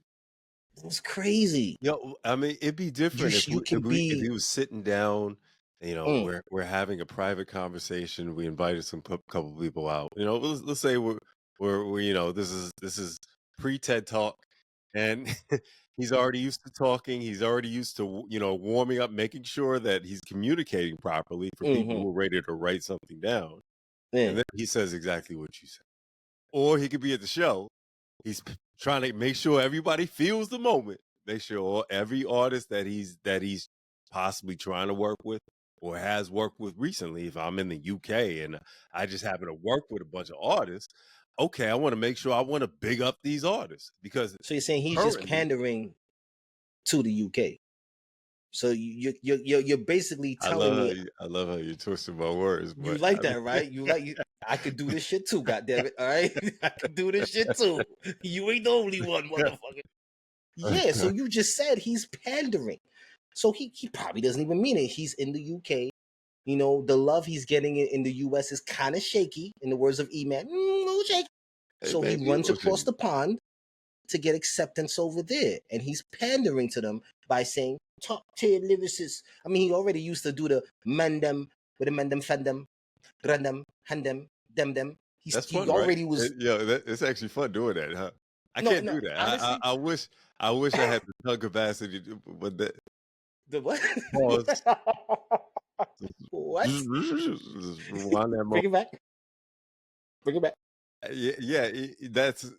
A: it's crazy.
B: Yeah, I mean, it'd be different
A: You can
B: if
A: be
B: he was sitting down,
A: mm,
B: we're having a private conversation. We invited some couple people out. Let's say we're this is pre TED Talk, and he's already used to talking. He's already used to warming up, making sure that he's communicating properly for people
A: mm-hmm,
B: who are ready to write something down. And
A: yeah.
B: then he says exactly what you said. Or he could be at the show. He's trying to make sure everybody feels the moment. Make sure every artist that he's possibly trying to work with or has worked with recently. If I'm in the UK and I just happen to work with a bunch of artists, okay, I want to make sure I want to big up these artists because
A: So you're saying he's just
B: currently,
A: pandering to the UK. So you're basically telling me
B: I love how you twisted my words,
A: you
B: but
A: like
B: I
A: that,
B: mean,
A: right? I could do this shit too, goddammit. All right. I could do this shit too. You ain't the only one, motherfucker. Yeah, so you just said he's pandering. So he probably doesn't even mean it. He's in the UK. You know, the love he's getting in the US is kind of shaky, in the words of E-Man. A little shaky.
B: it
A: So
B: may
A: he
B: be a
A: runs
B: little
A: across
B: shaky.
A: the pond to get acceptance over there. And he's pandering to them by saying, top tier lyricists. I mean, he already used to do the man them, with the man them, fan them, run them, hand them, them.
B: That's
A: He
B: fun, right?
A: already was,
B: It's actually fun doing that, huh? I
A: no,
B: can't
A: no,
B: do that.
A: honestly,
B: I wish I had the tongue capacity to, but that
A: the what?
B: pause.
A: What?
B: Just rewind that moment.
A: Bring it back. Bring it back.
B: Yeah, yeah, that's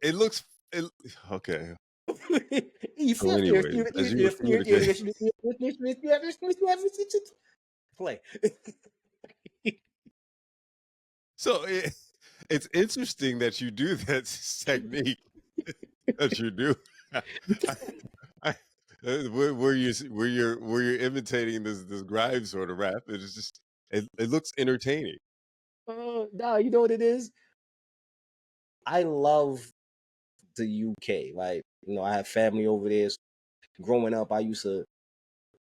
B: it. Looks it, okay. So, anyways, as you were communicating,
A: Play.
B: so it's interesting that you do that technique that you do. I, I, where you're imitating this grime sort of rap. It's just it looks entertaining.
A: No, you know what it is? I love the UK. Like, you know, I have family over there. Growing up, I used to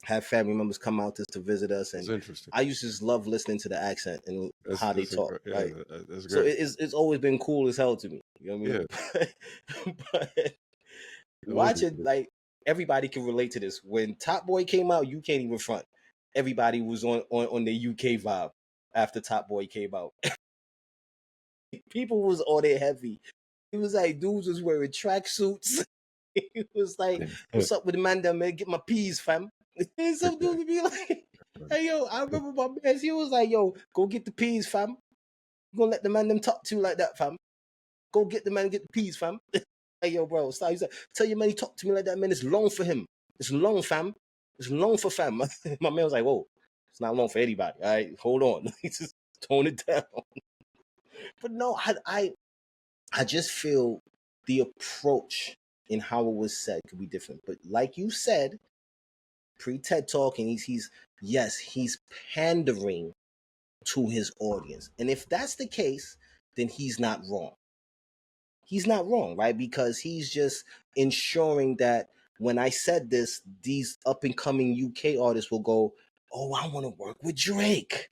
A: have family members come out to visit us,
B: It's
A: and
B: interesting.
A: I used to just love listening to the accent and how they talk.
B: Yeah,
A: Right,
B: that's
A: so
B: great.
A: it's always been cool as hell to me. You know
B: Yeah,
A: what I mean? But
B: it would be
A: watching,
B: cool.
A: like, everybody can relate to this. When Top Boy came out, you can't even front. Everybody was on the UK vibe after Top Boy came out. People was on it heavy. He was like, dudes was wearing tracksuits. He was like, what's up with the man down there? Get my peas, fam. And some dude would be like, hey, yo, I remember my man. He was like, yo, go get the peas, fam. You gonna let the man them talk to you like that, fam? Go get the man and get the peas, fam. Hey, yo, bro, stop. He's like, tell your man he talk to me like that, man. It's long for him. It's long, fam. It's long for fam. My man was like, whoa, it's not long for anybody. All right, hold on. Just tone it down. But no, I just feel the approach in how it was said could be different. But like you said, pre-TED Talk, and he's pandering to his audience. And if that's the case, then he's not wrong. He's not wrong, right? Because he's just ensuring that when I said this, these up and coming UK artists will go, oh, I want to work with Drake.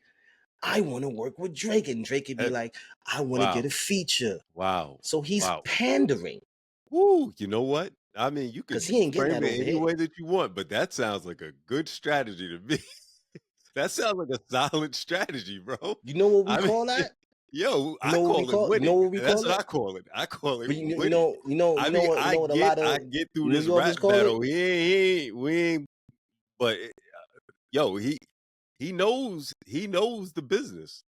A: I want to work with Drake. And Drake could be like, I want to get a feature.
B: Wow.
A: So he's pandering.
B: Woo, you know what? I mean, you can
A: he ain't getting
B: frame
A: that
B: it
A: over
B: any
A: here.
B: way that you want, but that sounds like a good strategy to me. That sounds like a solid strategy, bro.
A: You know what we call that?
B: Yo, I call it winning.
A: You know what we
B: That's
A: call
B: what
A: it?
B: I call it. I call it
A: But you
B: winning.
A: know what a lot of
B: I get through
A: New
B: this
A: Yorkers
B: rap
A: call
B: battle.
A: it?
B: We ain't, but yo, he knows the business.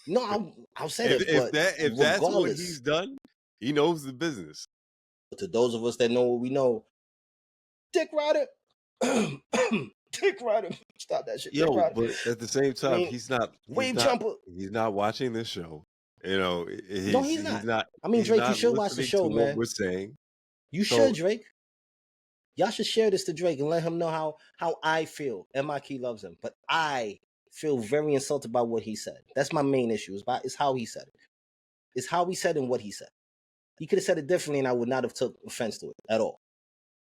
A: No, I'll say
B: if
A: that, but
B: that's what
A: regardless,
B: he's done, he knows the business.
A: to those of us that know what we know, Dick Ryder, Dick Ryder, stop that shit.
B: Yo,
A: Dick Ryder.
B: but at the same time, he's not watching this show. You know,
A: No, he's not. I mean, Drake, you should watch the show,
B: to
A: man.
B: what we're saying.
A: You should, Drake. Y'all should share this to Drake and let him know how I feel. M.I loves him, but I feel very insulted by what he said. That's my main issue. It's how he said it. It's how he said and what he said. He could have said it differently, and I would not have took offense to it at all.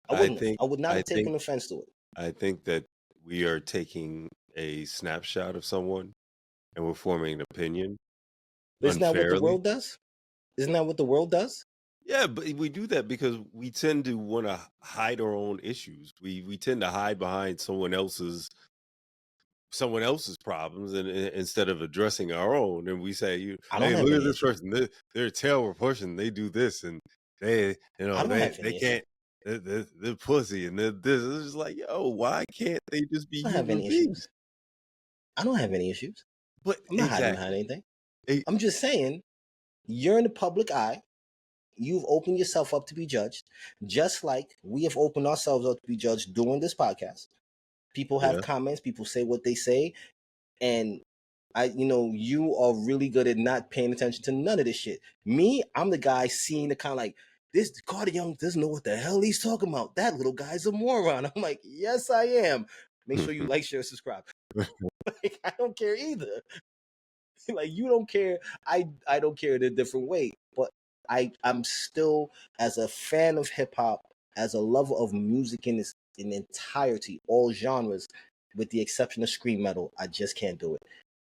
A: I would not have taken offense to it.
B: I think that we are taking a snapshot of someone and we're forming an opinion.
A: Isn't that what the world does? Isn't that what the world does?
B: Yeah, but we do that because we tend to want to hide our own issues. We tend to hide behind someone else's problems, and instead of addressing our own, and we say, "Hey, look at this person. They're a terrible person. They do this, and they can't. They're pussy, and they're this." It's just like, yo, why can't they just be human beings?
A: I don't have any issues.
B: But
A: I'm not hiding behind anything. I'm just saying, you're in the public eye. You've opened yourself up to be judged, just like we have opened ourselves up to be judged doing this podcast. People have comments, people say what they say, and you are really good at not paying attention to none of this shit. Me, I'm the guy seeing the kind of like, this Cvrter Young doesn't know what the hell he's talking about. That little guy's a moron. I'm like, yes, I am. Make sure you like, share, subscribe. Like, I don't care either. Like, you don't care. I don't care in a different way. But I'm still, as a fan of hip hop, as a lover of music in entirety, all genres, with the exception of scream metal, I just can't do it.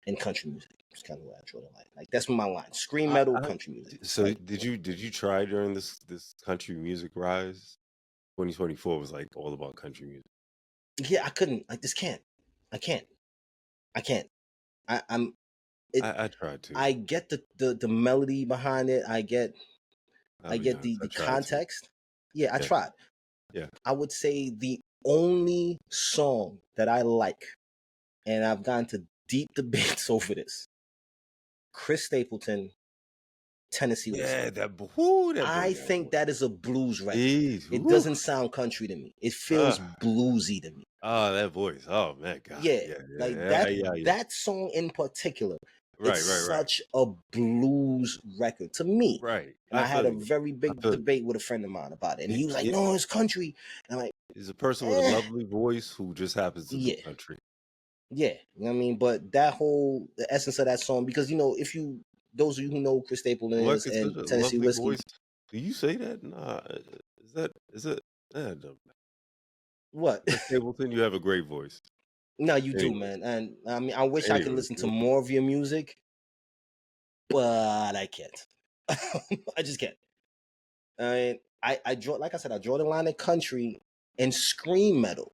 A: And country music. It's kind of what I draw the line. Like, that's my line. Scream metal, country music.
B: So like, did you try during this country music rise? 2024 was like all about country music.
A: Yeah, I couldn't. Like, this can't. I can't. I tried to. I get the melody behind it. I get the context. Yeah, I tried.
B: Yeah.
A: I would say the only song that I like, and I've gone to deep debates over this, Chris Stapleton, Tennessee Whiskey. I think that is a blues record. It doesn't sound country to me. It feels bluesy to me.
B: Oh, that voice. Oh man, God.
A: That song in particular. It's such a blues record to me.
B: Right.
A: And I had a very big debate with a friend of mine about it. And he was like, no, it's country. And I'm like,
B: he's a person with a lovely voice who just happens to be country.
A: Yeah. You know what I mean? But the essence of that song, because, those of you who know Chris Stapleton is and Tennessee Whiskey.
B: Voice. Do you say that? Nah. Is it?
A: What?
B: Chris Stapleton, you have a great voice.
A: No, you do, man. And I mean, I wish I could listen to more of your music, but I can't. I just can't. I draw, like I said, I draw the line at country and scream metal.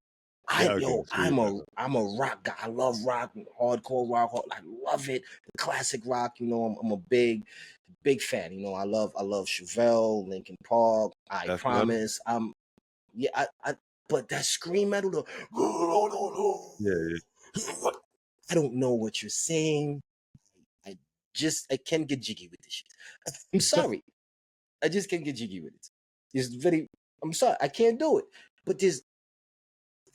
A: I'm a rock guy. I love rock, hardcore rock. I love it. The classic rock. I'm a big big fan. You know, I love Chevelle, Linkin Park, I
B: Death metal.
A: Promise. Yeah, but that scream metal,
B: Yeah,
A: I don't know what you're saying. I can't get jiggy with this shit. I'm
B: yeah.
A: sorry. I just can't get jiggy with it. I'm sorry, I can't do it. But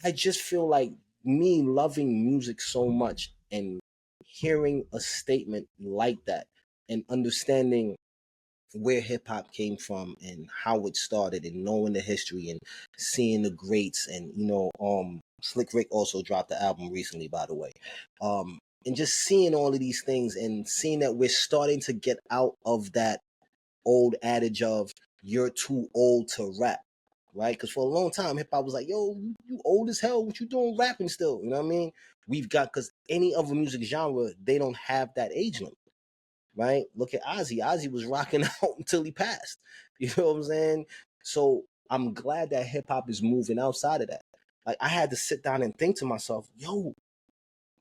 A: I just feel like me loving music so much and hearing a statement like that and understanding where hip hop came from and how it started and knowing the history and seeing the greats and Slick Rick also dropped the album recently, by the way. And just seeing all of these things and seeing that we're starting to get out of that old adage of you're too old to rap, right? Because for a long time, hip hop was like, yo, you old as hell. What you doing rapping still? You know what I mean? Because any other music genre, they don't have that age limit, right? Look at Ozzy. Ozzy was rocking out until he passed. You know what I'm saying? So I'm glad that hip hop is moving outside of that. Like I had to sit down and think to myself, yo,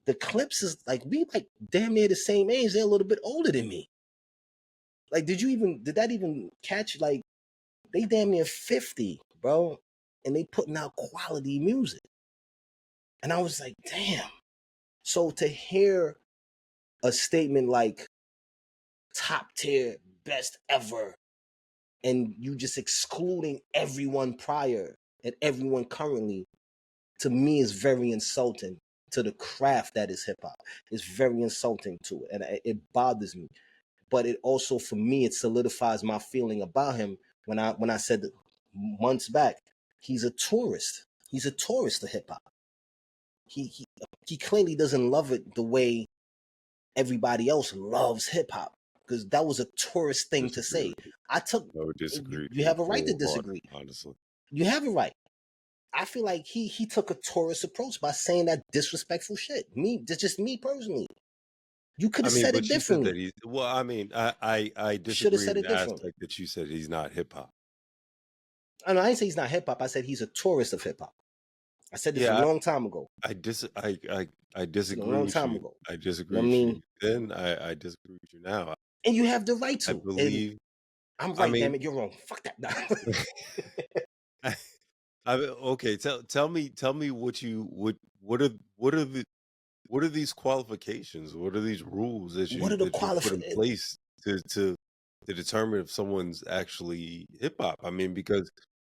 A: the Clips is like we like damn near the same age. They're a little bit older than me. Like, did that even catch like they damn near 50, bro, and they putting out quality music. And I was like, damn. So to hear a statement like top tier, best ever, and you just excluding everyone prior and everyone currently, to me is very insulting to the craft that is hip hop. It's very insulting to it, and it bothers me. But it also, for me, it solidifies my feeling about him when I said that months back, he's a tourist. He's a tourist to hip hop. He clearly doesn't love it the way everybody else loves hip hop because that was a tourist thing to
B: Disagree
A: say.
B: with you.
A: I took
B: I would disagree with
A: you
B: you
A: have a right to
B: wholeheartedly,
A: disagree.
B: honestly.
A: You have a right. I feel like he took a tourist approach by saying that disrespectful shit. That's just me personally. You could
B: I
A: have
B: mean,
A: said it
B: but you said
A: differently.
B: that he's well. I mean, I
A: Should have
B: disagree
A: said
B: in
A: it
B: the
A: differently.
B: aspect that you said he's not hip hop.
A: I know I didn't say he's not hip hop. I said he's a tourist of hip hop. I said this a
B: Yeah,
A: long time ago.
B: I
A: I said a
B: disagree
A: long
B: with
A: time
B: you.
A: ago.
B: I
A: You know
B: disagree
A: what I
B: with
A: mean?
B: you. Then I disagree with you now.
A: And you have the right
B: I
A: to. And
B: believe.
A: I'm
B: I
A: right, damn
B: mean,
A: it. You're wrong. Fuck that.
B: okay. Tell me what are these qualifications? What are these rules
A: What are the
B: that you put in
A: qualifications?
B: place to determine if someone's actually hip hop? I mean, because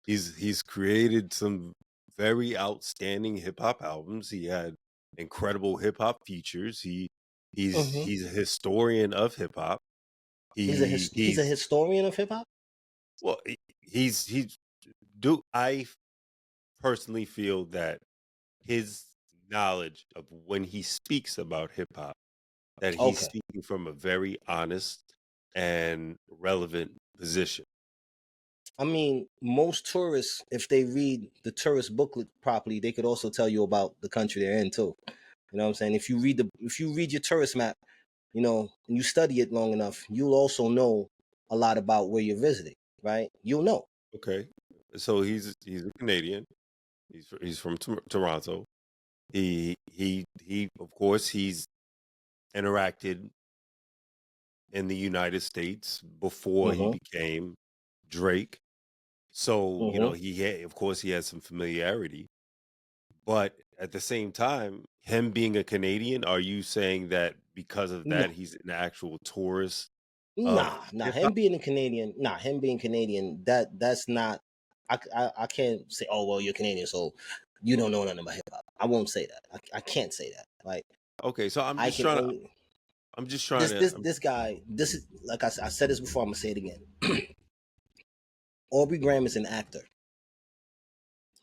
B: he's created some very outstanding hip hop albums. He had incredible hip hop features. He's a historian of hip hop.
A: He's a
B: He's
A: historian of hip hop.
B: well he's do I personally feel that his knowledge of when he speaks about hip hop, that he's
A: Okay.
B: speaking from a very honest and relevant position.
A: I mean, most tourists, if they read the tourist booklet properly, they could also tell you about the country they're in too. You know what I'm saying? If you read your tourist map, and you study it long enough, you'll also know a lot about where you're visiting, right? You'll know.
B: Okay, so he's a Canadian. He's from Toronto. He of course he's interacted in the United States before he
A: Mm-hmm.
B: became Drake. So,
A: Mm-hmm.
B: of course he has some familiarity. But at the same time, him being a Canadian, are you saying that because of
A: No,
B: that he's an actual tourist of
A: nah.
B: hip hop?
A: Him being Canadian, that's not. I can't say, oh well, you're Canadian, so you don't know nothing about hip hop. I won't say that. I can't say that. Like
B: Okay, so
A: I can only
B: I'm just trying to
A: this guy. This is like I said this before. I'm gonna say it again. Aubrey Graham is an actor.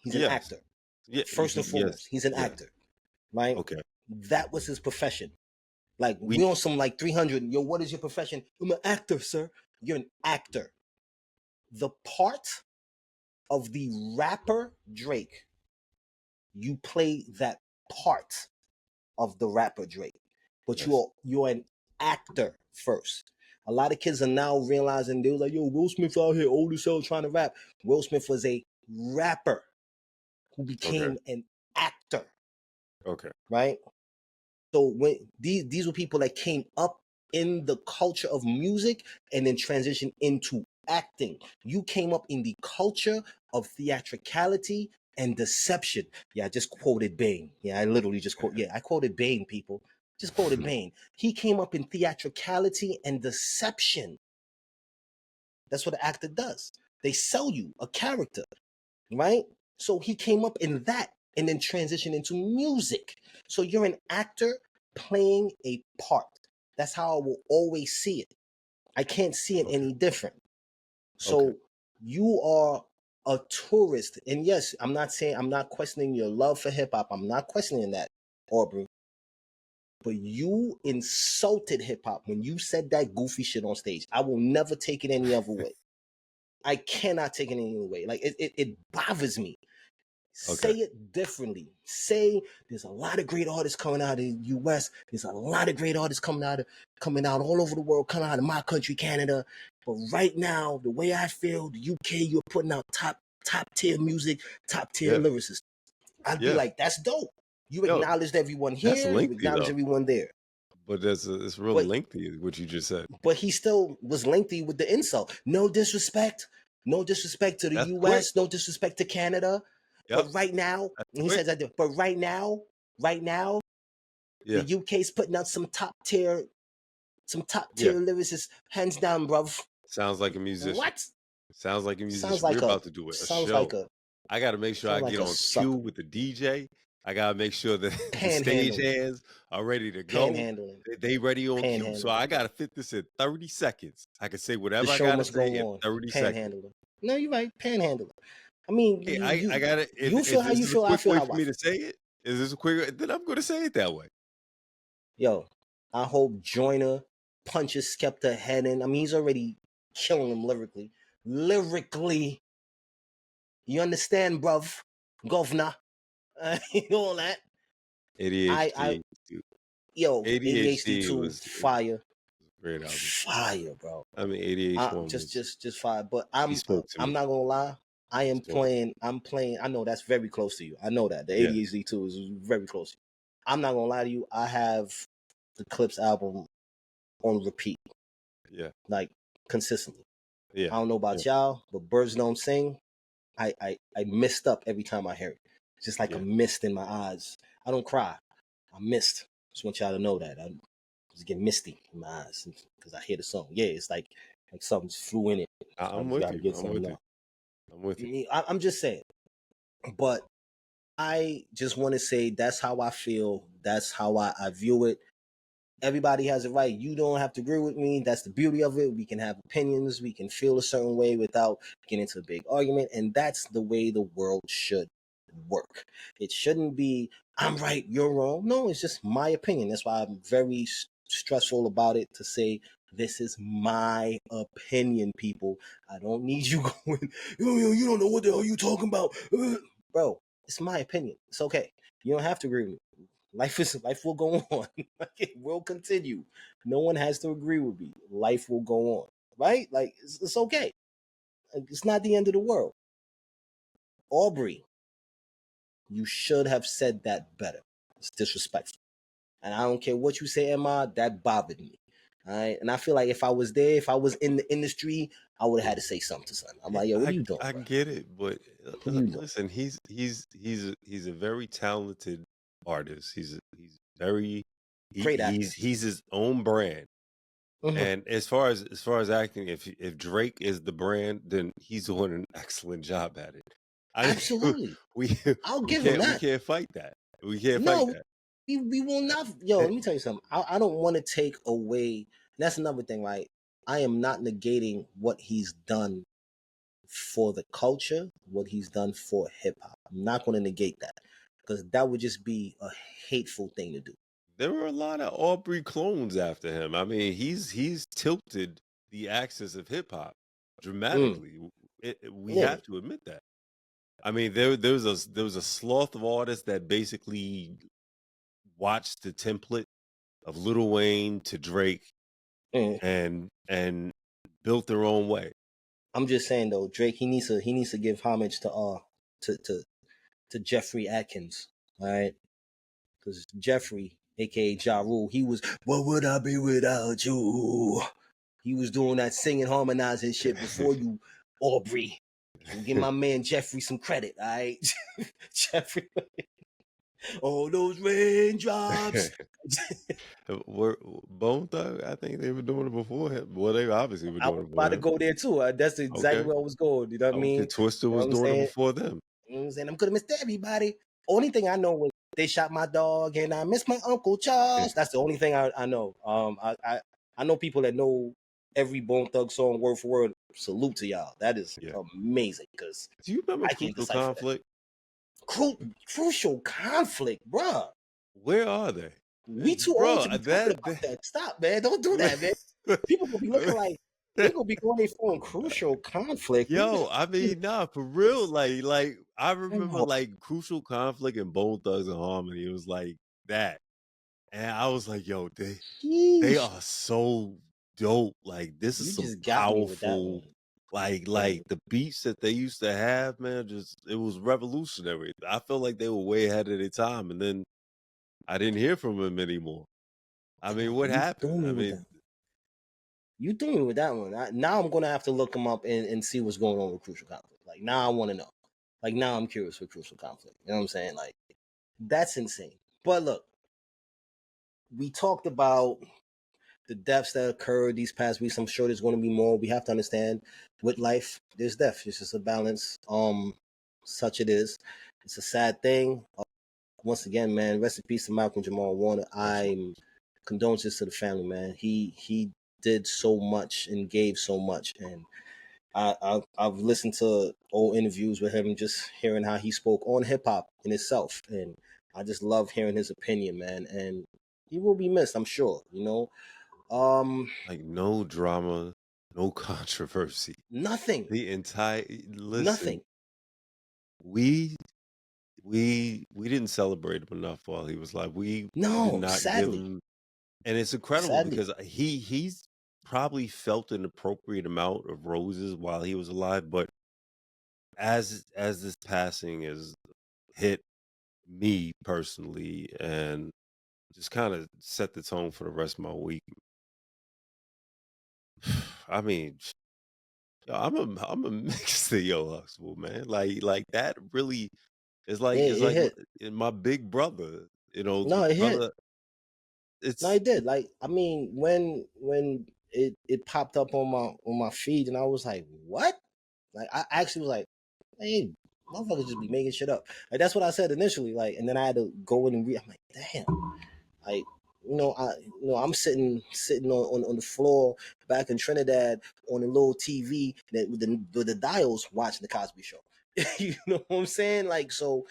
A: He's an
B: yes.
A: actor.
B: Yeah,
A: First and
B: yes.
A: foremost, he's an
B: Yes.
A: actor, right?
B: Okay.
A: That was his profession. Like
B: We
A: we on some like 300. Yo, what is your profession? I'm an actor, sir. You're an actor. The part of the rapper Drake, you play that part of the rapper Drake, but
B: yes.
A: you're an actor first. A lot of kids are now realizing they was like, yo, Will Smith out here old as hell trying to rap. Will Smith was a rapper who
B: Okay.
A: became an actor,
B: Okay.
A: right? So when these were people that came up in the culture of music and then transition into acting. You came up in the culture of theatricality and deception. Yeah, I just quoted Bane. Yeah, I literally just I quoted Bane, people. Just quoted Bane. He came up in theatricality and deception. That's what an actor does. They sell you a character, right? So he came up in that and then transitioned into music. So you're an actor playing a part. That's how I will always see it. I can't see it any different. So you are a tourist. And yes, I'm not questioning your love for hip hop. I'm not questioning that, Aubrey. But you insulted hip hop when you said that goofy shit on stage. I will never take it any other way. I cannot take it any other way. Like it bothers me. Say it differently. Say there's a lot of great artists coming out of the US. There's a lot of great artists coming out all over the world, coming out of my country, Canada. But right now, the way I feel, the UK, you're putting out top tier music, top tier lyricists. I'd be like, that's dope. You acknowledged everyone here, you acknowledged everyone there.
B: But it's real lengthy, what you just said.
A: But he still was lengthy with the insult. No disrespect. No disrespect to the US, no disrespect to Canada. But right now, he says that. But right now, the UK's putting out some top tier lyricists, hands down, bruv.
B: Sounds like a musician.
A: What?
B: Sounds like a musician. We're about to do a show. I got to make sure I get on cue with the DJ. I got to make sure that the stage hands are ready to go. They ready on cue. So I got to fit this in 30 seconds. I can say whatever I got to say in 30 seconds.
A: No, you're right. Panhandler. I mean,
B: I got it.
A: You feel how you feel. I feel how I feel.
B: For me to say it, is this a quick? Then I'm going to say it that way.
A: Yo, I hope Joyner punches Cvrter head in. I mean, he's already killing him lyrically. You understand, bruv? Governor. All that.
B: ADHD.
A: ADHD 2, fire.
B: Great album.
A: Fire, bro.
B: I mean, ADHD
A: just fire. But I'm not gonna lie. I'm playing. I know that's very close to you. I know that the ADHD 2 is very close to you. I'm not gonna lie to you. I have the Clips album on repeat.
B: Yeah.
A: Like consistently.
B: Yeah.
A: I don't know about y'all, but Birds Don't Sing. I mist up every time I hear it. It's just like a mist in my eyes. I don't cry. I mist. Just want y'all to know that. I just get misty in my eyes because I hear the song. Yeah, it's like something flew in it.
B: I'm with you. I'm with you.
A: I'm just saying. But I just want to say that's how I feel. That's how I view it. Everybody has a right. You don't have to agree with me. That's the beauty of it. We can have opinions. We can feel a certain way without getting into a big argument. And that's the way the world should work. It shouldn't be, I'm right, you're wrong. No, it's just my opinion. That's why I'm very stressful about it to say, this is my opinion, people. I don't need you going, you don't know what the hell you talking about. Bro, it's my opinion. It's okay. You don't have to agree with me. Life will go on. It will continue. No one has to agree with me. Life will go on, right? Like it's okay. It's not the end of the world. Aubrey, you should have said that better. It's disrespectful, and I don't care what you say, Emma. That bothered me. All right, and I feel like if I was there, if I was in the industry, I would have had to say something to son. I'm like, yo, what are you doing?
B: I get it, but listen, he's a very talented artist. He's very
A: great actor.
B: He's his own brand. Mm-hmm. And as far as acting, if Drake is the brand, then he's doing an excellent job at it.
A: Absolutely. I'll give him that.
B: We can't fight that. We can't fight that.
A: We will not. Yo, let me tell you something. I don't want to take away. That's another thing, right? I am not negating what he's done for the culture, what he's done for hip hop. I'm not going to negate that because that would just be a hateful thing to do.
B: There were a lot of Aubrey clones after him. I mean, he's tilted the axis of hip hop dramatically. We have to admit that. I mean, there was a sloth of artists that basically watched the template of Lil Wayne to Drake and built their own way.
A: I'm just saying though, Drake he needs to give homage to Jeffrey Atkins, all right? Because Jeffrey aka Ja Rule. He was, what would I be without you? He was doing that singing, harmonizing shit before you, Aubrey. So give my man Jeffrey some credit, all right? Jeffrey, all those raindrops.
B: Were Bone Thug? I think they were doing it before him. Well, they obviously were
A: I
B: doing
A: was
B: it
A: about
B: before
A: to
B: him.
A: go there too. That's exactly
B: Okay.
A: where I was going. You know what I mean?
B: Okay. Twister
A: You know
B: was
A: what I'm
B: doing it
A: saying?
B: before them.
A: You know what I'm saying? I'm gonna miss everybody. Only thing I know was they shot my dog and I miss my Uncle Charles. That's the only thing I know. I know people that know every Bone Thug song word for word. Salute to y'all. That is
B: Yeah.
A: amazing because
B: Do you remember
A: I can't
B: Crucial
A: decipher
B: Conflict?
A: that. Crucial conflict, bruh.
B: Where are they?
A: We too old
B: Bro,
A: to be talking about that. Stop, man. Don't do that, man. People gonna be looking like they gonna be going their phone. Crucial conflict.
B: Yo, I mean, nah, for real. Like I remember
A: Oh,
B: like Crucial Conflict and Bone Thugs and Harmony. It was like that. And I was like, yo, they
A: sheesh.
B: are so dope. Like this is
A: You
B: some
A: just got me with that
B: powerful,
A: one. Yeah.
B: like the beats that they used to have, man, just it was revolutionary. I felt like they were way ahead of their time, and then I didn't hear from them anymore. I mean, what
A: You
B: happened?
A: threw me
B: I
A: with
B: mean,
A: that. You threw me with that one. Now I'm gonna have to look them up and see what's going on with Crucial Conflict. Like now I want to know. Like now I'm curious with Crucial Conflict. You know what I'm saying? Like that's insane. But look, we talked about the deaths that occurred these past weeks. I'm sure there's going to be more. We have to understand with life, there's death. It's just a balance. Such it is. It's a sad thing. Once again, man, rest in peace to Malcolm Jamal Warner. I'm condolences to the family, man. He did so much and gave so much, and I've listened to old interviews with him, just hearing how he spoke on hip hop in itself, and I just love hearing his opinion, man. And he will be missed, I'm sure. You know,
B: like no drama, no controversy.
A: nothing,
B: The entire listen,
A: nothing.
B: we we didn't celebrate him enough while he was alive. We did
A: No,
B: not give
A: sadly,
B: him, and it's incredible
A: sadly.
B: because he's probably felt an appropriate amount of roses while he was alive, but as this passing has hit me personally and just kind of set the tone for the rest of my week. I mean, yo, I'm a mixed yo Huxtable, man. Like that really is like it's
A: It
B: like
A: hit.
B: my big brother,
A: No, it hit.
B: brother.
A: No,
B: It's
A: it did. Like, I mean, when it popped up on my feed, and I was like, what? Like, I actually was like, hey, motherfuckers just be making shit up. Like, that's what I said initially. Like, and then I had to go in and read. I'm like, damn. Like, I'm sitting on the floor back in Trinidad on a little TV that with the dials watching the Cosby Show. You know what I'm saying? Like, so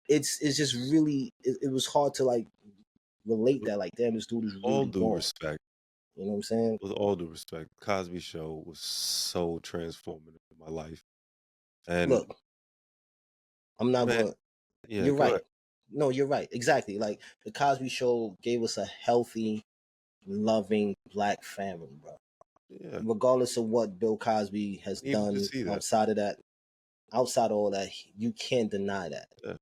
A: it's just really it was hard to like relate that. Like, damn, this dude is
B: all
A: really
B: due
A: gone.
B: respect.
A: You know what I'm saying?
B: With all due respect, Cosby Show was so transformative in my life. And
A: Look, I'm not
B: man,
A: going.
B: yeah,
A: You're
B: go ahead.
A: right. No, you're right. Exactly. Like the Cosby Show gave us a healthy, loving black family, bro.
B: Yeah,
A: Regardless of what Bill Cosby has
B: needed to
A: done
B: see that.
A: outside of all that, you can't deny that.
B: Yeah,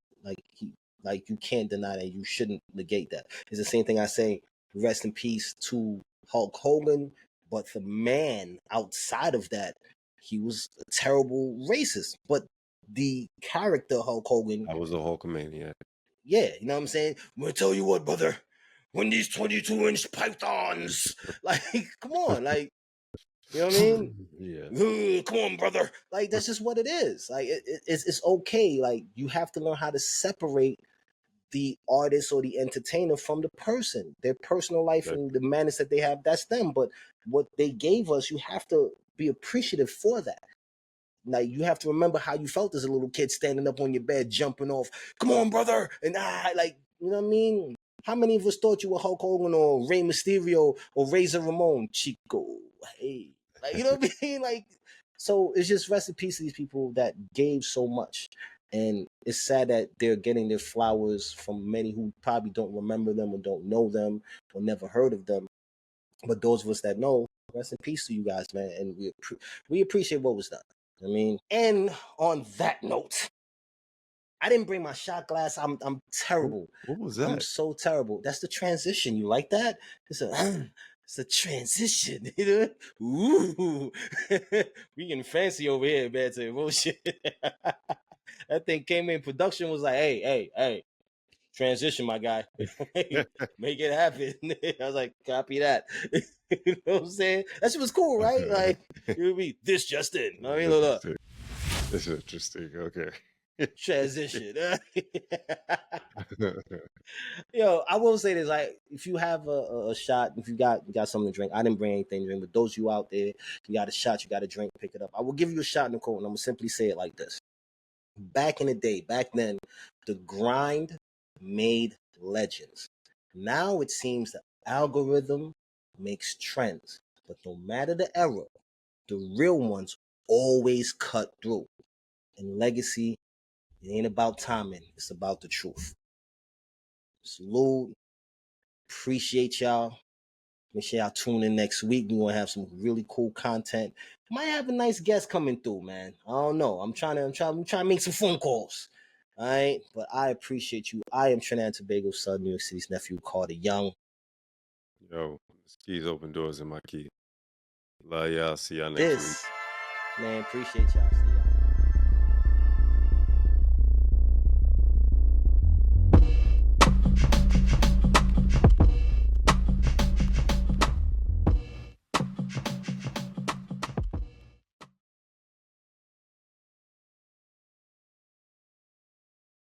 A: Like you can't deny that. You shouldn't negate that. It's the same thing I say. Rest in peace to Hulk Hogan, but the man outside of that, he was a terrible racist. But the character Hulk Hogan,
B: I was a Hulkamaniac.
A: yeah, you know what I'm saying? I'm gonna tell you what, brother. When these 22-inch pythons, like, come on, like, you know what I mean?
B: Yeah,
A: Come on, brother. Like that's just what it is. Like it's okay. Like you have to learn how to separate the artist or the entertainer from the person, their personal life and
B: exactly.
A: the manners that they have. That's them. But what they gave us, you have to be appreciative for that. Like you have to remember how you felt as a little kid standing up on your bed, jumping off. Come on, brother, and like you know what I mean. How many of us thought you were Hulk Hogan or Rey Mysterio or Razor Ramon? Chico, hey, like you know what I mean. Like so, it's just rest in peace to these people that gave so much, and it's sad that they're getting their flowers from many who probably don't remember them or don't know them or never heard of them. But those of us that know, rest in peace to you guys, man, and we appreciate what was done. I mean, and on that note, I didn't bring my shot glass. I'm terrible.
B: What was
A: I'm
B: that?
A: so terrible. That's the transition. You like that? It's a transition. You know? Ooh, we getting fancy over here, Banter'N'Bullsht. That thing came in. Production was like, hey, transition, my guy. Make it happen. I was like, copy that. You know what I'm saying? That shit was cool, right? Like, it would be this just in. I mean, look.
B: It's interesting. Okay.
A: Transition. Yo, I will say this: like, if you have a shot, if you got something to drink, I didn't bring anything to drink, but those of you out there, you got a shot, you got a drink, pick it up. I will give you a shot, Nicole, and I'm gonna simply say it like this: back in the day, back then, the grind made legends. Now it seems the algorithm makes trends, but no matter the era, the real ones always cut through. And legacy, it ain't about timing; it's about the truth. Salute. Appreciate y'all. Make sure y'all tune in next week. We're gonna have some really cool content. Might have a nice guest coming through, man. I don't know. I'm trying to make some phone calls. All right. But I appreciate you. I am Trinidad and Tobago's son, New York City's nephew, Cvrter Young.
B: Yo, keys open doors in my key. Love y'all. See y'all next week.
A: Man, appreciate y'all.